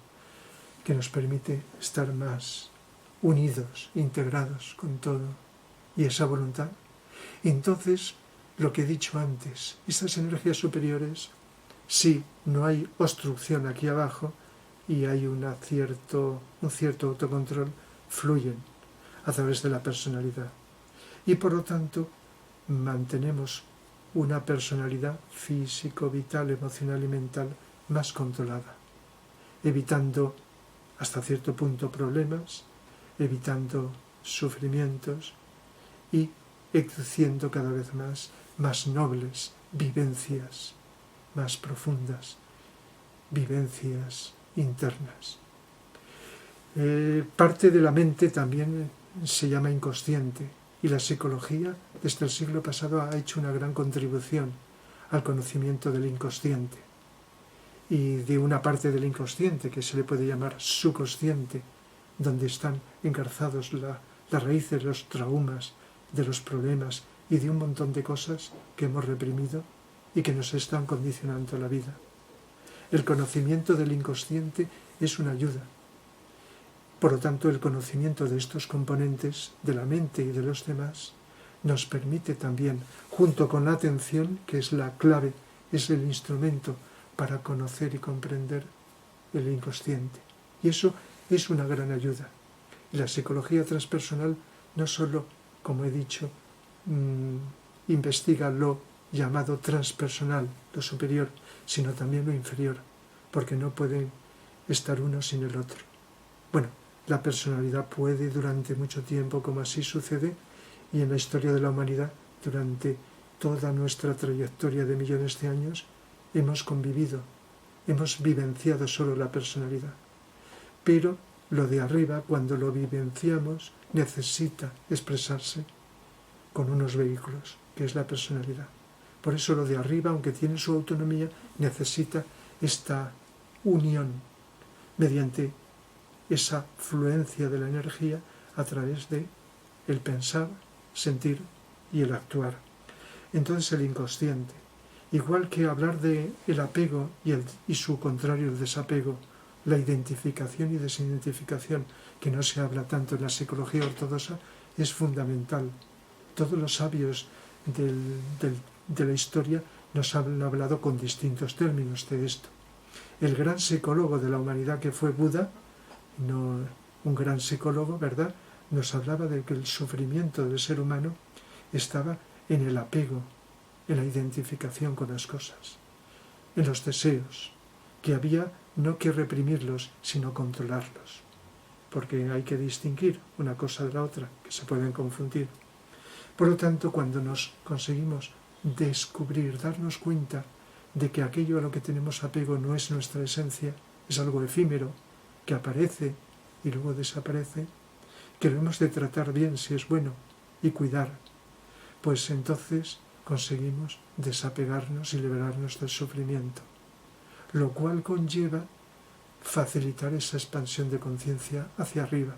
que nos permite estar más unidos, integrados con todo, y esa voluntad. Entonces, lo que he dicho antes, estas energías superiores, sí, no hay obstrucción aquí abajo y hay un cierto autocontrol, fluyen a través de la personalidad. Y por lo tanto, mantenemos una personalidad físico, vital, emocional y mental más controlada, evitando hasta cierto punto problemas, evitando sufrimientos y exudiando cada vez más nobles vivencias, más profundas vivencias internas. Parte de la mente también se llama inconsciente, y la psicología desde el siglo pasado ha hecho una gran contribución al conocimiento del inconsciente y de una parte del inconsciente que se le puede llamar subconsciente, donde están engarzados las raíces, los traumas, de los problemas y de un montón de cosas que hemos reprimido y que nos están condicionando la vida. El conocimiento del inconsciente es una ayuda. Por lo tanto, el conocimiento de estos componentes de la mente y de los demás nos permite también, junto con la atención, que es la clave, es el instrumento para conocer y comprender el inconsciente. Y eso es una gran ayuda. Y la psicología transpersonal no solo, como he dicho, investiga lo llamado transpersonal, lo superior, sino también lo inferior, porque no pueden estar uno sin el otro. Bueno, la personalidad puede durante mucho tiempo, como así sucede, y en la historia de la humanidad, durante toda nuestra trayectoria de millones de años, hemos convivido, hemos vivenciado solo la personalidad. Pero lo de arriba, cuando lo vivenciamos, necesita expresarse con unos vehículos, que es la personalidad. Por eso lo de arriba, aunque tiene su autonomía, necesita esta unión mediante esa fluencia de la energía a través de el pensar, sentir y el actuar. Entonces el inconsciente, igual que hablar de el apego y su contrario, el desapego, la identificación y desidentificación, que no se habla tanto en la psicología ortodoxa, es fundamental. Todos los sabios de la historia nos han hablado con distintos términos de esto. El gran psicólogo de la humanidad que fue Buda, no un gran psicólogo, ¿verdad?, nos hablaba de que el sufrimiento del ser humano estaba en el apego, en la identificación con las cosas, en los deseos, que había no que reprimirlos, sino controlarlos, porque hay que distinguir una cosa de la otra, que se pueden confundir. Por lo tanto, cuando nos conseguimos descubrir, darnos cuenta de que aquello a lo que tenemos apego no es nuestra esencia, es algo efímero, que aparece y luego desaparece, que lo hemos de tratar bien si es bueno y cuidar, pues entonces conseguimos desapegarnos y liberarnos del sufrimiento, lo cual conlleva facilitar esa expansión de conciencia hacia arriba,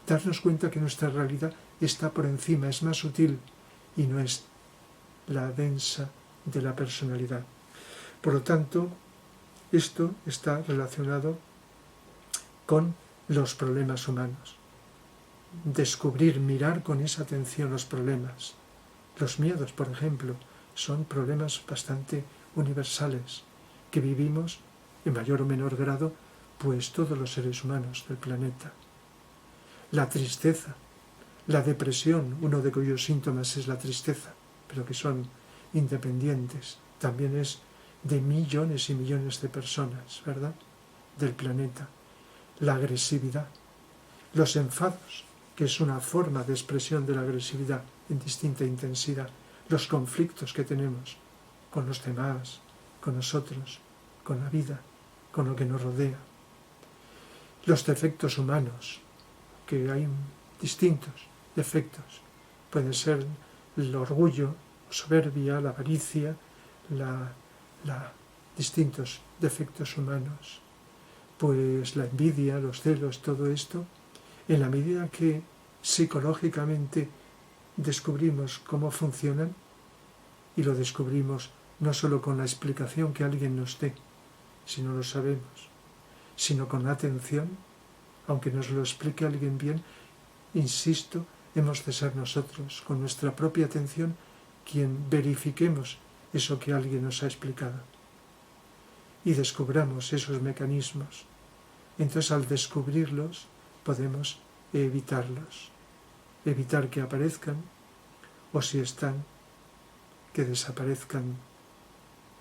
darnos cuenta que nuestra realidad está por encima, es más sutil y no es la densa de la personalidad. Por lo tanto, esto está relacionado con los problemas humanos. Descubrir, mirar con esa atención los problemas. Los miedos, por ejemplo, son problemas bastante universales que vivimos en mayor o menor grado, pues todos los seres humanos del planeta. La tristeza, la depresión, uno de cuyos síntomas es la tristeza, pero que son independientes, también es de millones y millones de personas, ¿verdad?, del planeta. La agresividad, los enfados, que es una forma de expresión de la agresividad en distinta intensidad, los conflictos que tenemos con los demás, con nosotros, con la vida, con lo que nos rodea. Los defectos humanos, que hay distintos defectos, pueden ser el orgullo, la soberbia, la avaricia, distintos defectos humanos, pues la envidia, los celos, todo esto, en la medida que psicológicamente descubrimos cómo funcionan, y lo descubrimos no solo con la explicación que alguien nos dé, si no lo sabemos, sino con la atención, aunque nos lo explique alguien bien, insisto, hemos de ser nosotros, con nuestra propia atención, quien verifiquemos eso que alguien nos ha explicado y descubramos esos mecanismos. Entonces, al descubrirlos, podemos evitarlos, evitar que aparezcan, o si están, que desaparezcan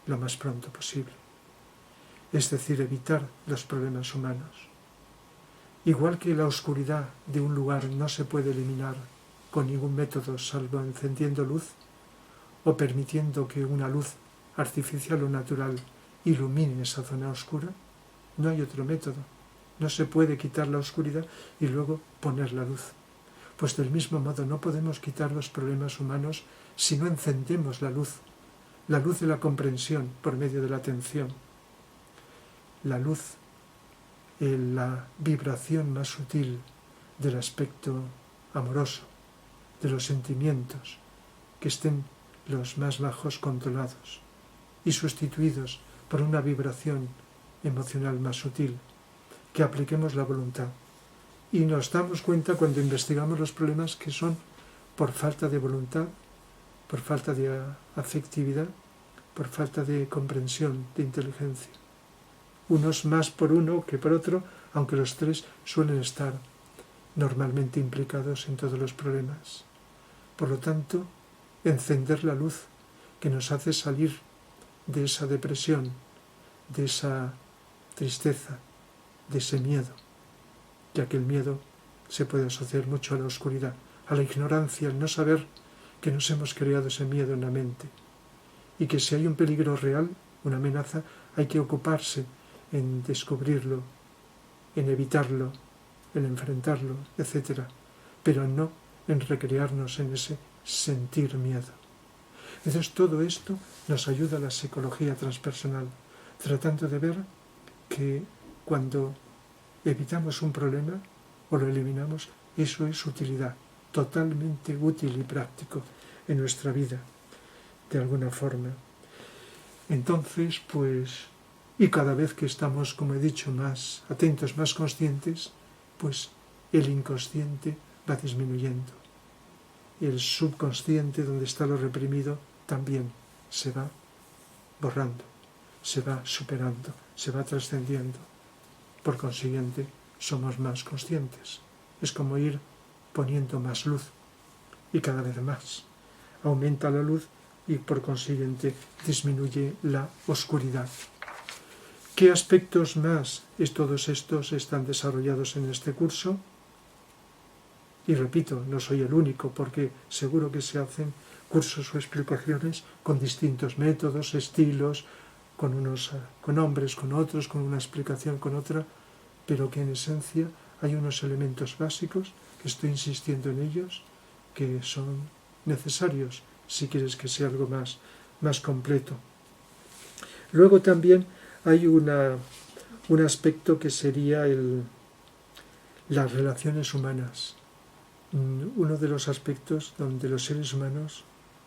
lo más pronto posible. Es decir, evitar los problemas humanos. Igual que la oscuridad de un lugar no se puede eliminar con ningún método salvo encendiendo luz o permitiendo que una luz artificial o natural ilumine esa zona oscura, no hay otro método. No se puede quitar la oscuridad y luego poner la luz. Pues del mismo modo no podemos quitar los problemas humanos si no encendemos la luz de la comprensión por medio de la atención, la luz, la vibración más sutil del aspecto amoroso, de los sentimientos, que estén los más bajos controlados y sustituidos por una vibración emocional más sutil, que apliquemos la voluntad. Y nos damos cuenta cuando investigamos los problemas que son por falta de voluntad, por falta de afectividad, por falta de comprensión, de inteligencia. Unos más por uno que por otro, aunque los tres suelen estar normalmente implicados en todos los problemas. Por lo tanto, encender la luz que nos hace salir de esa depresión, de esa tristeza, de ese miedo, ya que el miedo se puede asociar mucho a la oscuridad, a la ignorancia, al no saber que nos hemos creado ese miedo en la mente y que si hay un peligro real, una amenaza, hay que ocuparse en descubrirlo, en evitarlo, en enfrentarlo, etc. Pero no en recrearnos en ese sentir miedo. Entonces todo esto nos ayuda a la psicología transpersonal, tratando de ver que cuando evitamos un problema o lo eliminamos, eso es utilidad, totalmente útil y práctico en nuestra vida, de alguna forma. Entonces, pues, y cada vez que estamos, como he dicho, más atentos, más conscientes, pues el inconsciente va disminuyendo. El subconsciente, donde está lo reprimido, también se va borrando, se va superando, se va trascendiendo. Por consiguiente, somos más conscientes. Es como ir poniendo más luz y cada vez más. Aumenta la luz y por consiguiente disminuye la oscuridad. ¿Qué aspectos más todos estos están desarrollados en este curso? Y repito, no soy el único, porque seguro que se hacen cursos o explicaciones con distintos métodos, estilos, con hombres, con otros, con una explicación, con otra, pero que en esencia hay unos elementos básicos, que estoy insistiendo en ellos, que son necesarios si quieres que sea algo más completo. Luego también hay un aspecto que sería las relaciones humanas. Uno de los aspectos donde los seres humanos,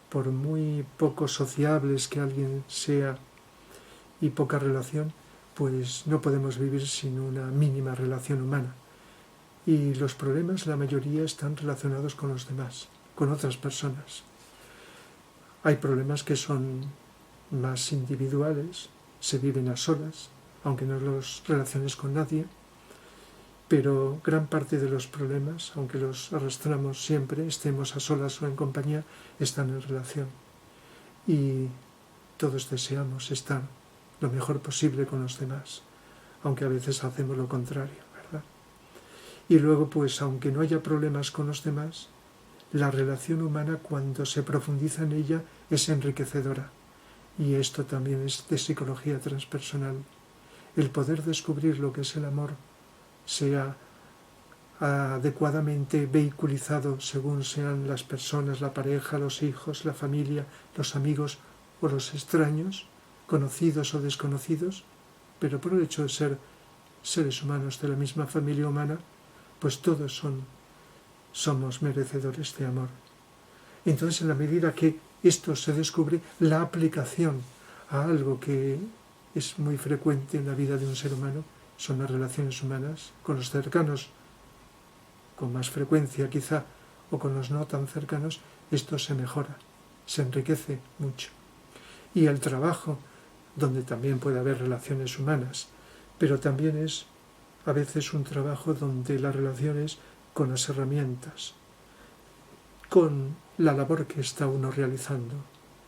por muy poco sociables que alguien sea y poca relación, pues no podemos vivir sin una mínima relación humana. Y los problemas, la mayoría, están relacionados con los demás, con otras personas. Hay problemas que son más individuales, se viven a solas, aunque no los relaciones con nadie, pero gran parte de los problemas, aunque los arrastramos siempre, estemos a solas o en compañía, están en relación. Y todos deseamos estar lo mejor posible con los demás, aunque a veces hacemos lo contrario, ¿verdad? Y luego, pues, aunque no haya problemas con los demás, la relación humana, cuando se profundiza en ella, es enriquecedora. Y esto también es de psicología transpersonal. El poder descubrir lo que es el amor, sea adecuadamente vehiculizado según sean las personas, la pareja, los hijos, la familia, los amigos o los extraños, conocidos o desconocidos, pero por el hecho de ser seres humanos de la misma familia humana, pues todos somos merecedores de amor. Entonces, en la medida que esto se descubre, la aplicación a algo que es muy frecuente en la vida de un ser humano son las relaciones humanas con los cercanos, con más frecuencia quizá, o con los no tan cercanos, esto se mejora, se enriquece mucho. Y el trabajo, donde también puede haber relaciones humanas, pero también es a veces un trabajo donde las relaciones con las herramientas, con la labor que está uno realizando.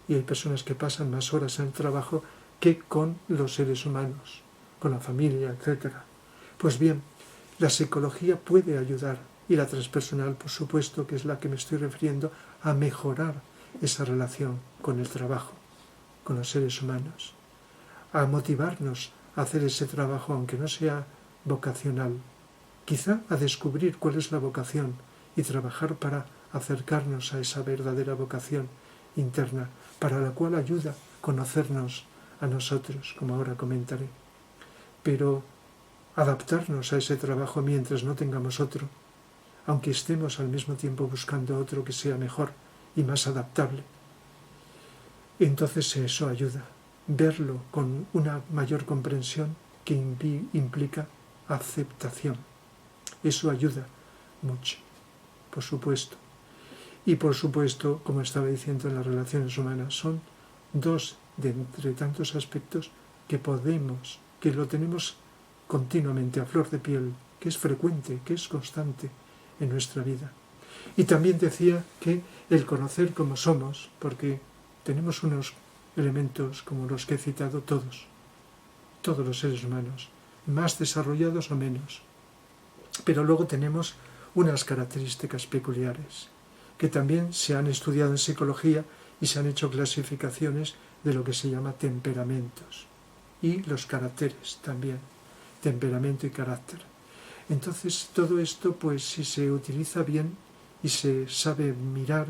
Y hay personas que pasan más horas en el trabajo que con los seres humanos, con la familia, etc. Pues bien, la psicología puede ayudar, y la transpersonal, por supuesto, que es la que me estoy refiriendo, a mejorar esa relación con el trabajo, con los seres humanos, a motivarnos a hacer ese trabajo, aunque no sea vocacional, quizá a descubrir cuál es la vocación y trabajar para acercarnos a esa verdadera vocación interna, para la cual ayuda conocernos a nosotros, como ahora comentaré. Pero adaptarnos a ese trabajo mientras no tengamos otro, aunque estemos al mismo tiempo buscando otro que sea mejor y más adaptable. Entonces eso ayuda, verlo con una mayor comprensión que implica aceptación. Eso ayuda mucho, por supuesto. Y por supuesto, como estaba diciendo, en las relaciones humanas son dos de entre tantos aspectos que lo tenemos continuamente a flor de piel, que es frecuente, que es constante en nuestra vida. Y también decía que el conocer cómo somos, porque tenemos unos elementos como los que he citado todos los seres humanos, más desarrollados o menos. Pero luego tenemos unas características peculiares, que también se han estudiado en psicología y se han hecho clasificaciones de lo que se llama temperamentos. Y los caracteres también, temperamento y carácter. Entonces todo esto, pues si se utiliza bien y se sabe mirar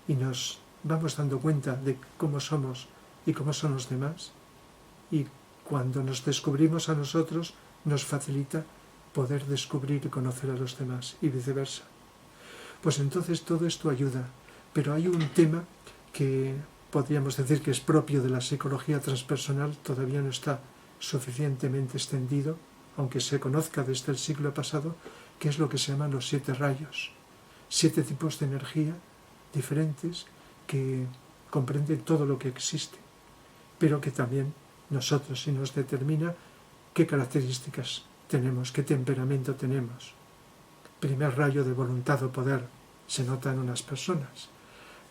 y nos vamos dando cuenta de cómo somos y cómo son los demás, y cuando nos descubrimos a nosotros nos facilita poder descubrir y conocer a los demás y viceversa. Pues entonces todo esto ayuda, pero hay un tema que podríamos decir que es propio de la psicología transpersonal, todavía no está suficientemente extendido, aunque se conozca desde el siglo pasado, que es lo que se llaman los 7 rayos, 7 tipos de energía diferentes que comprenden todo lo que existe, pero que también nosotros y nos determina qué características tenemos, qué temperamento tenemos. Primer rayo de voluntad o poder se nota en unas personas.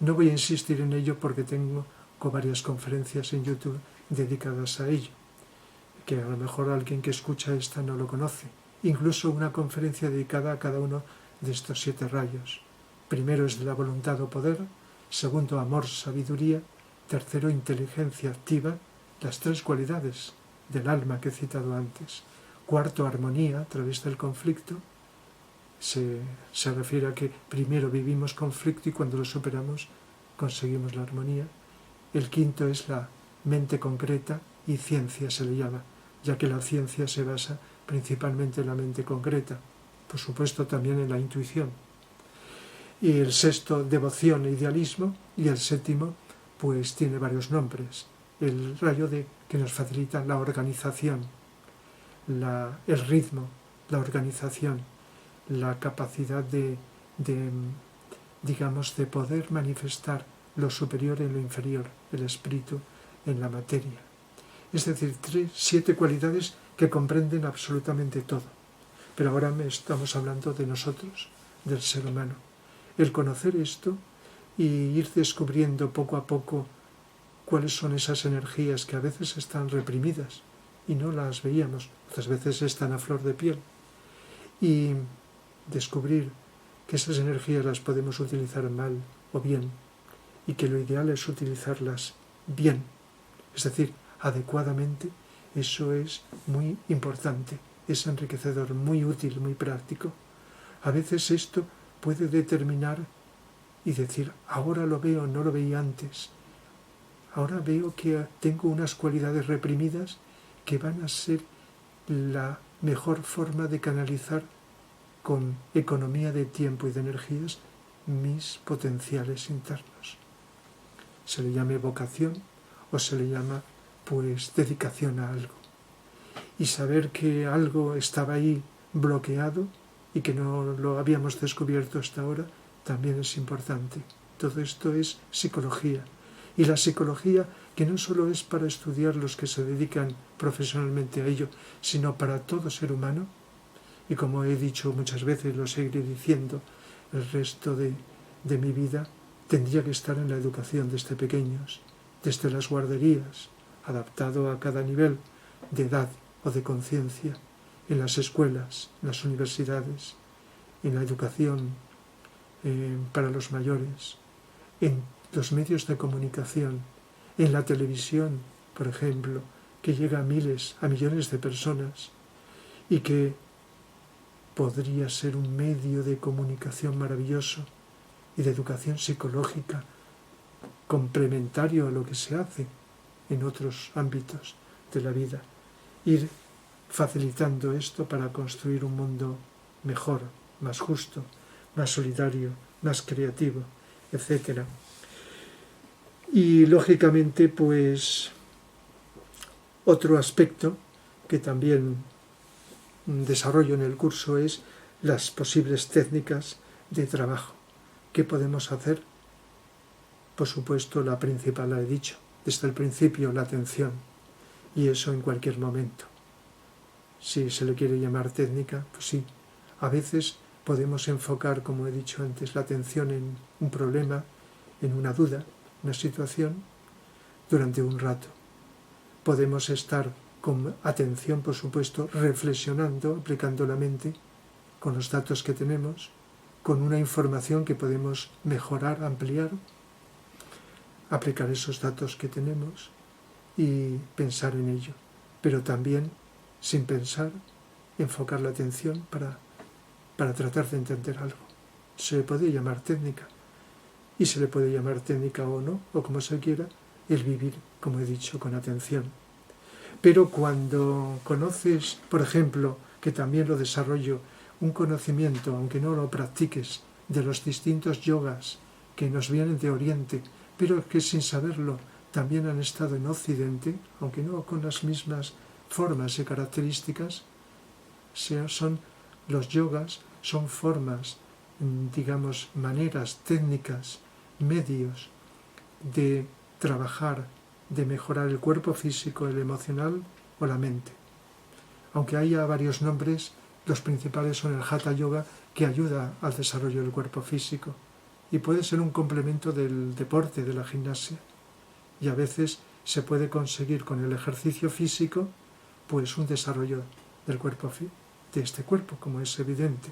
No voy a insistir en ello porque tengo varias conferencias en YouTube dedicadas a ello, que a lo mejor alguien que escucha esta no lo conoce. Incluso una conferencia dedicada a cada uno de estos 7 rayos. Primero es de la voluntad o poder, segundo amor, sabiduría, tercero inteligencia activa, las 3 cualidades del alma que he citado antes, cuarto armonía a través del conflicto, se refiere a que primero vivimos conflicto y cuando lo superamos conseguimos la armonía. El quinto es la mente concreta y ciencia se le llama, ya que la ciencia se basa principalmente en la mente concreta, por supuesto también en la intuición. Y el sexto, devoción e idealismo, y el séptimo, pues tiene varios nombres. El rayo que nos facilita la organización, el ritmo, la organización, la capacidad de poder manifestar lo superior en lo inferior, el espíritu en la materia. Es decir, 7 cualidades que comprenden absolutamente todo. Pero ahora estamos hablando de nosotros, del ser humano. El conocer esto y ir descubriendo poco a poco cuáles son esas energías que a veces están reprimidas y no las veíamos, otras veces están a flor de piel, y descubrir que esas energías las podemos utilizar mal o bien, y que lo ideal es utilizarlas bien, es decir, adecuadamente. Eso es muy importante, es enriquecedor, muy útil, muy práctico. A veces esto puede determinar y decir, ahora lo veo, no lo veía antes. Ahora veo que tengo unas cualidades reprimidas que van a ser la mejor forma de canalizar con economía de tiempo y de energías mis potenciales internos. Se le llame vocación o se le llama pues dedicación a algo. Y saber que algo estaba ahí bloqueado y que no lo habíamos descubierto hasta ahora también es importante. Todo esto es psicología. Y la psicología que no solo es para estudiar los que se dedican profesionalmente a ello, sino para todo ser humano. Y como he dicho muchas veces, lo seguiré diciendo, el resto de mi vida tendría que estar en la educación desde pequeños, desde las guarderías, adaptado a cada nivel de edad o de conciencia, en las escuelas, en las universidades, en la educación para los mayores, en los medios de comunicación, en la televisión, por ejemplo, que llega a miles, a millones de personas y que podría ser un medio de comunicación maravilloso y de educación psicológica complementario a lo que se hace en otros ámbitos de la vida. Ir facilitando esto para construir un mundo mejor, más justo, más solidario, más creativo, etc. Y lógicamente, pues, otro aspecto que también desarrollo en el curso es las posibles técnicas de trabajo. ¿Qué podemos hacer? Por supuesto, la principal la he dicho, desde el principio, la atención, y eso en cualquier momento. Si se le quiere llamar técnica, pues sí. A veces podemos enfocar, como he dicho antes, la atención en un problema, en una duda, una situación, durante un rato. Podemos estar con atención, por supuesto, reflexionando, aplicando la mente, con los datos que tenemos, con una información que podemos mejorar, ampliar, aplicar esos datos que tenemos y pensar en ello. Pero también, sin pensar, enfocar la atención para tratar de entender algo. Se le puede llamar técnica, y se le puede llamar técnica o no, o como se quiera, el vivir, como he dicho, con atención. Pero cuando conoces, por ejemplo, que también lo desarrollo, un conocimiento, aunque no lo practiques, de los distintos yogas que nos vienen de Oriente, pero que sin saberlo también han estado en Occidente, aunque no con las mismas formas y características, son los yogas, son formas, digamos, maneras, técnicas, medios de trabajar, de mejorar el cuerpo físico, el emocional o la mente. Aunque haya varios nombres, los principales son el Hatha Yoga, que ayuda al desarrollo del cuerpo físico y puede ser un complemento del deporte, de la gimnasia. Y a veces se puede conseguir con el ejercicio físico pues un desarrollo del cuerpo, de este cuerpo, como es evidente.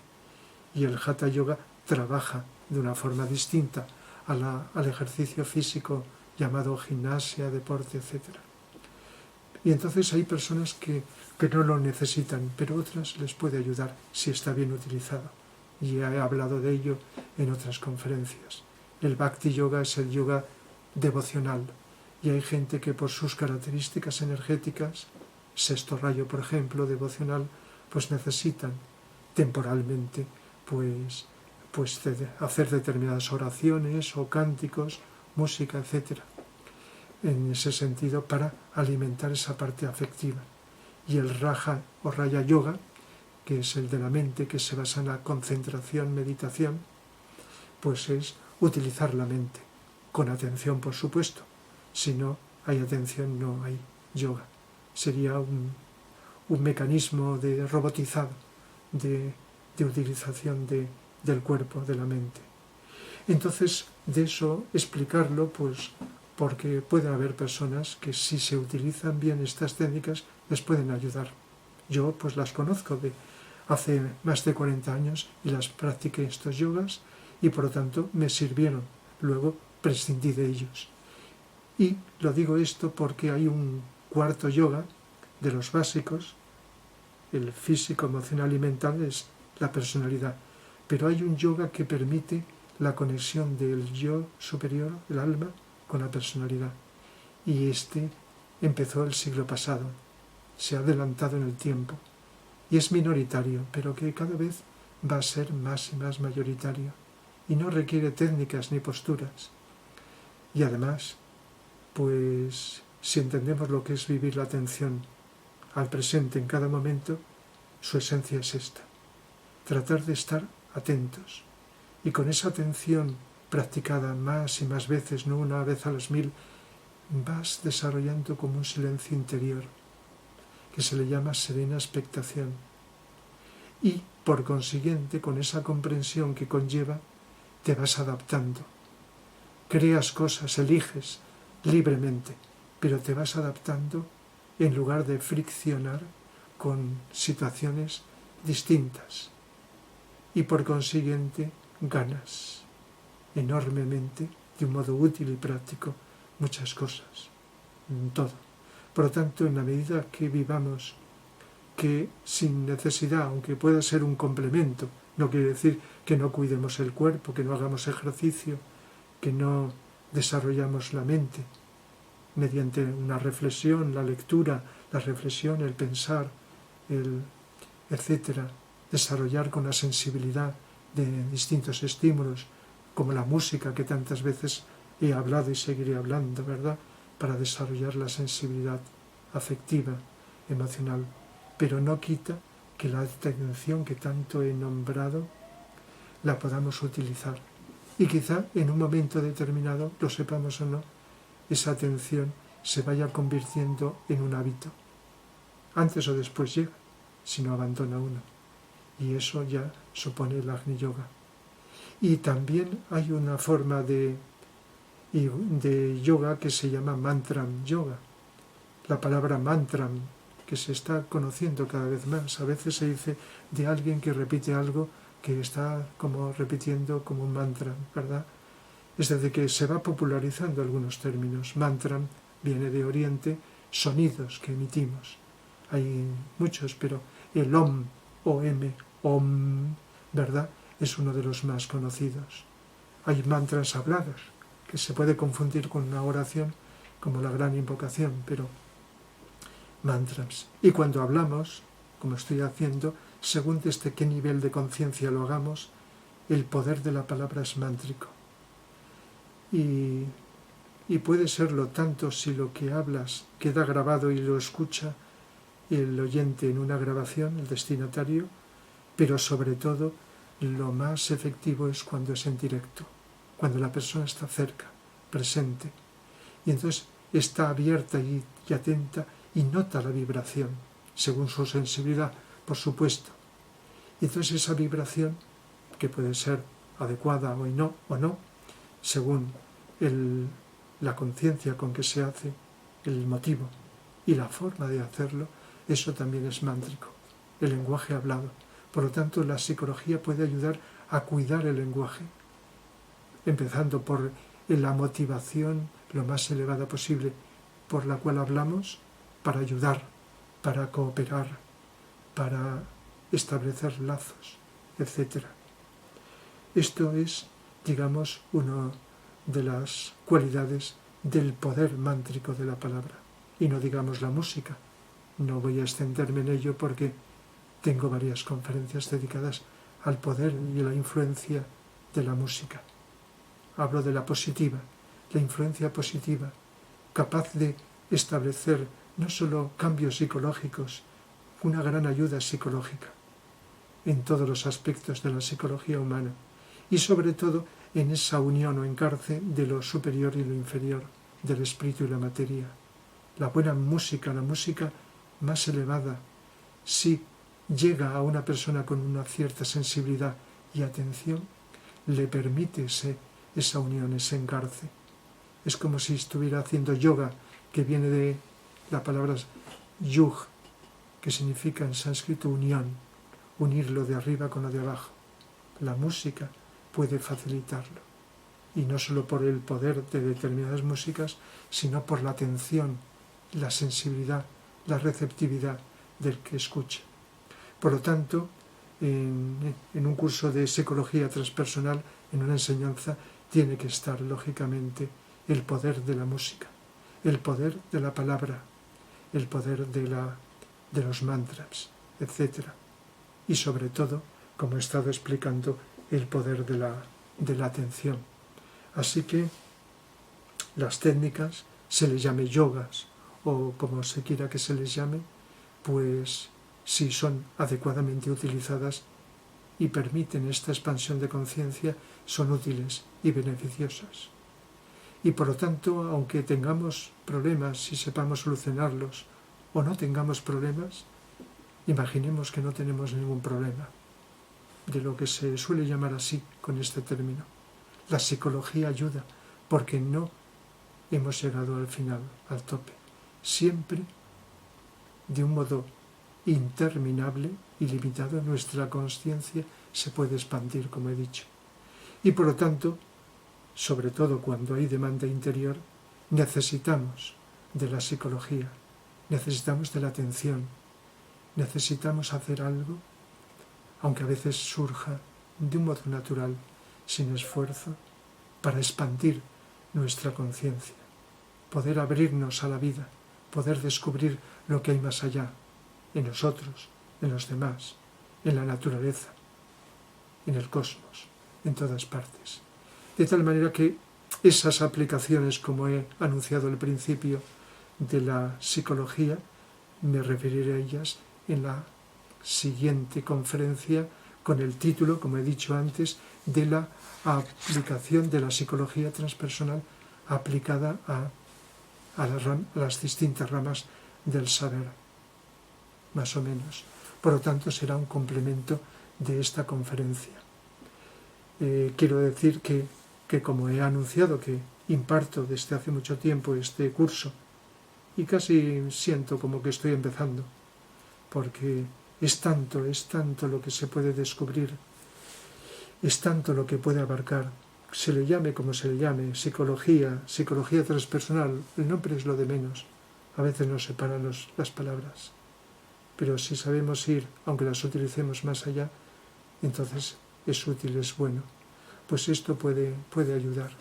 Y el Hatha Yoga trabaja de una forma distinta al ejercicio físico llamado gimnasia, deporte, etc. Y entonces hay personas que no lo necesitan, pero otras les puede ayudar si está bien utilizado. Y he hablado de ello en otras conferencias. El Bhakti Yoga es el yoga devocional, y hay gente que por sus características energéticas, sexto rayo por ejemplo, devocional, pues necesitan temporalmente pues hacer determinadas oraciones o cánticos, música, etc. En ese sentido, para alimentar esa parte afectiva. Y el Raja o Raya Yoga, que es el de la mente, que se basa en la concentración, meditación, pues es utilizar la mente, con atención por supuesto. Si no hay atención, no hay yoga. Sería un mecanismo robotizado de utilización del cuerpo, de la mente. Entonces, de eso explicarlo, pues porque puede haber personas que si se utilizan bien estas técnicas les pueden ayudar. Yo pues las conozco de hace más de 40 años y las practiqué estos yogas y por lo tanto me sirvieron. Luego prescindí de ellos. Y lo digo esto porque hay un cuarto yoga de los básicos, el físico, emocional y mental es la personalidad. Pero hay un yoga que permite la conexión del yo superior, el alma, con la personalidad. Y este empezó el siglo pasado, se ha adelantado en el tiempo. Y es minoritario, pero que cada vez va a ser más y más mayoritario. Y no requiere técnicas ni posturas. Y además, pues si entendemos lo que es vivir la atención al presente en cada momento, su esencia es esta. Tratar de estar atentos. Y con esa atención practicada más y más veces, no una vez a las 1000, vas desarrollando como un silencio interior, que se le llama serena expectación. Y, por consiguiente, con esa comprensión que conlleva, te vas adaptando. Creas cosas, eliges libremente, pero te vas adaptando en lugar de friccionar con situaciones distintas. Y por consiguiente, ganas enormemente, de un modo útil y práctico, muchas cosas, todo. Por lo tanto, en la medida que vivamos que sin necesidad, aunque pueda ser un complemento, no quiere decir que no cuidemos el cuerpo, que no hagamos ejercicio, que no desarrollamos la mente mediante una reflexión, la lectura, la reflexión, el pensar, etcétera, desarrollar con la sensibilidad de distintos estímulos, como la música que tantas veces he hablado y seguiré hablando, ¿verdad?, para desarrollar la sensibilidad afectiva, emocional, pero no quita que la atención que tanto he nombrado la podamos utilizar. Y quizá en un momento determinado, lo sepamos o no, esa atención se vaya convirtiendo en un hábito. Antes o después llega, si no abandona uno. Y eso ya supone el Agni Yoga. Y también hay una forma de yoga que se llama Mantram Yoga. La palabra mantram, que se está conociendo cada vez más. A veces se dice de alguien que repite algo que está como repitiendo como un mantra, ¿verdad? Es decir, que se va popularizando algunos términos. Mantram viene de Oriente, sonidos que emitimos. Hay muchos, pero el Om, O-M, Om, ¿verdad?, es uno de los más conocidos. Hay mantras hablados, que se puede confundir con una oración como la gran invocación, pero mantras. Y cuando hablamos, como estoy haciendo, según desde qué nivel de conciencia lo hagamos, el poder de la palabra es mántrico. Y puede serlo tanto si lo que hablas queda grabado y lo escucha el oyente en una grabación, el destinatario, pero sobre todo lo más efectivo es cuando es en directo, cuando la persona está cerca, presente, y entonces está abierta y atenta y nota la vibración, según su sensibilidad, por supuesto. Y entonces esa vibración, que puede ser adecuada o no, según la conciencia con que se hace, el motivo y la forma de hacerlo, eso también es mántrico, el lenguaje hablado. Por lo tanto, la psicología puede ayudar a cuidar el lenguaje, empezando por la motivación lo más elevada posible por la cual hablamos, para ayudar, para cooperar, para establecer lazos, etc. Esto es, digamos, una de las cualidades del poder mántrico de la palabra. Y no digamos la música. No voy a extenderme en ello porque tengo varias conferencias dedicadas al poder y a la influencia de la música. Hablo de la positiva, la influencia positiva, capaz de establecer no solo cambios psicológicos, una gran ayuda psicológica en todos los aspectos de la psicología humana y sobre todo en esa unión o encarce de lo superior y lo inferior, del espíritu y la materia. La buena música, la música más elevada, si llega a una persona con una cierta sensibilidad y atención, le permite esa unión, ese engarce. Es como si estuviera haciendo yoga, que viene de la palabra yug, que significa en sánscrito unión, unir lo de arriba con lo de abajo. La música puede facilitarlo, y no solo por el poder de determinadas músicas, sino por la atención, la sensibilidad, la receptividad del que escucha. Por lo tanto, en un curso de psicología transpersonal, en una enseñanza, tiene que estar, lógicamente, el poder de la música, el poder de la palabra, el poder de los mantras, etc. Y sobre todo, como he estado explicando, el poder de la atención. Así que las técnicas, se les llame yogas o como se quiera que se les llame, pues si son adecuadamente utilizadas y permiten esta expansión de conciencia, son útiles y beneficiosas. Y por lo tanto, aunque tengamos problemas y sepamos solucionarlos, o no tengamos problemas, imaginemos que no tenemos ningún problema, de lo que se suele llamar así con este término. La psicología ayuda, porque no hemos llegado al final, al tope. Siempre, de un modo interminable y limitado, nuestra consciencia se puede expandir, como he dicho. Y por lo tanto, sobre todo cuando hay demanda interior, necesitamos de la psicología, necesitamos de la atención, necesitamos hacer algo, aunque a veces surja de un modo natural, sin esfuerzo, para expandir nuestra conciencia, poder abrirnos a la vida, poder descubrir lo que hay más allá, en nosotros, en los demás, en la naturaleza, en el cosmos, en todas partes. De tal manera que esas aplicaciones, como he anunciado al principio, de la psicología, me referiré a ellas en la siguiente conferencia con el título, como he dicho antes, de la aplicación de la psicología transpersonal aplicada a las distintas ramas del saber, más o menos. Por lo tanto, será un complemento de esta conferencia. Quiero decir que como he anunciado que imparto desde hace mucho tiempo este curso, y casi siento como que estoy empezando, porque es tanto lo que se puede descubrir, es tanto lo que puede abarcar, se le llame como se le llame, psicología transpersonal, el nombre es lo de menos, a veces nos separan las palabras, pero si sabemos ir, aunque las utilicemos más allá, entonces es útil, es bueno, pues esto puede ayudar.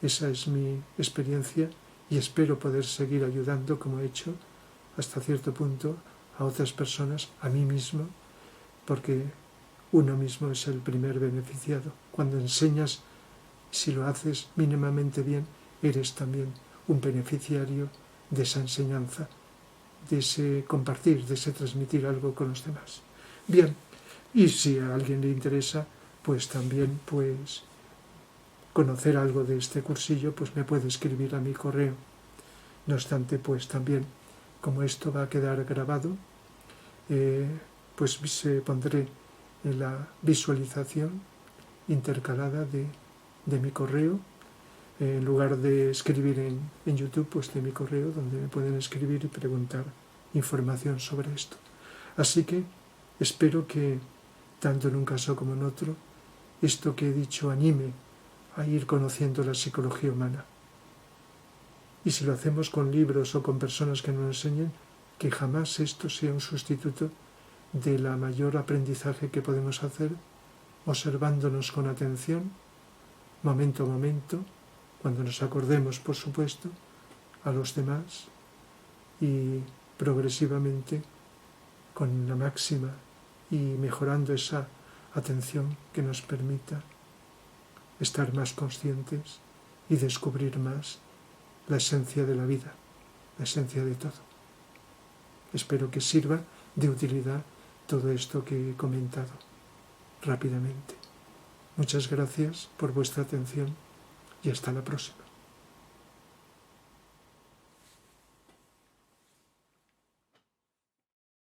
Esa es mi experiencia y espero poder seguir ayudando, como he hecho, hasta cierto punto, a otras personas, a mí mismo, porque uno mismo es el primer beneficiado. Cuando enseñas, si lo haces mínimamente bien, eres también un beneficiario de esa enseñanza, de ese compartir, de ese transmitir algo con los demás. Bien, y si a alguien le interesa, pues también conocer algo de este cursillo, pues me puede escribir a mi correo. No obstante, pues también, como esto va a quedar grabado, pues se pondré en la visualización intercalada de mi correo, en lugar de escribir en YouTube, pues de mi correo, donde me pueden escribir y preguntar información sobre esto. Así que espero que, tanto en un caso como en otro, esto que he dicho anime a ir conociendo la psicología humana. Y si lo hacemos con libros o con personas que nos enseñen, que jamás esto sea un sustituto de la mayor aprendizaje que podemos hacer, observándonos con atención, momento a momento, cuando nos acordemos, por supuesto, a los demás, y progresivamente, con la máxima y mejorando esa atención que nos permita estar más conscientes y descubrir más la esencia de la vida, la esencia de todo. Espero que sirva de utilidad todo esto que he comentado rápidamente. Muchas gracias por vuestra atención y hasta la próxima.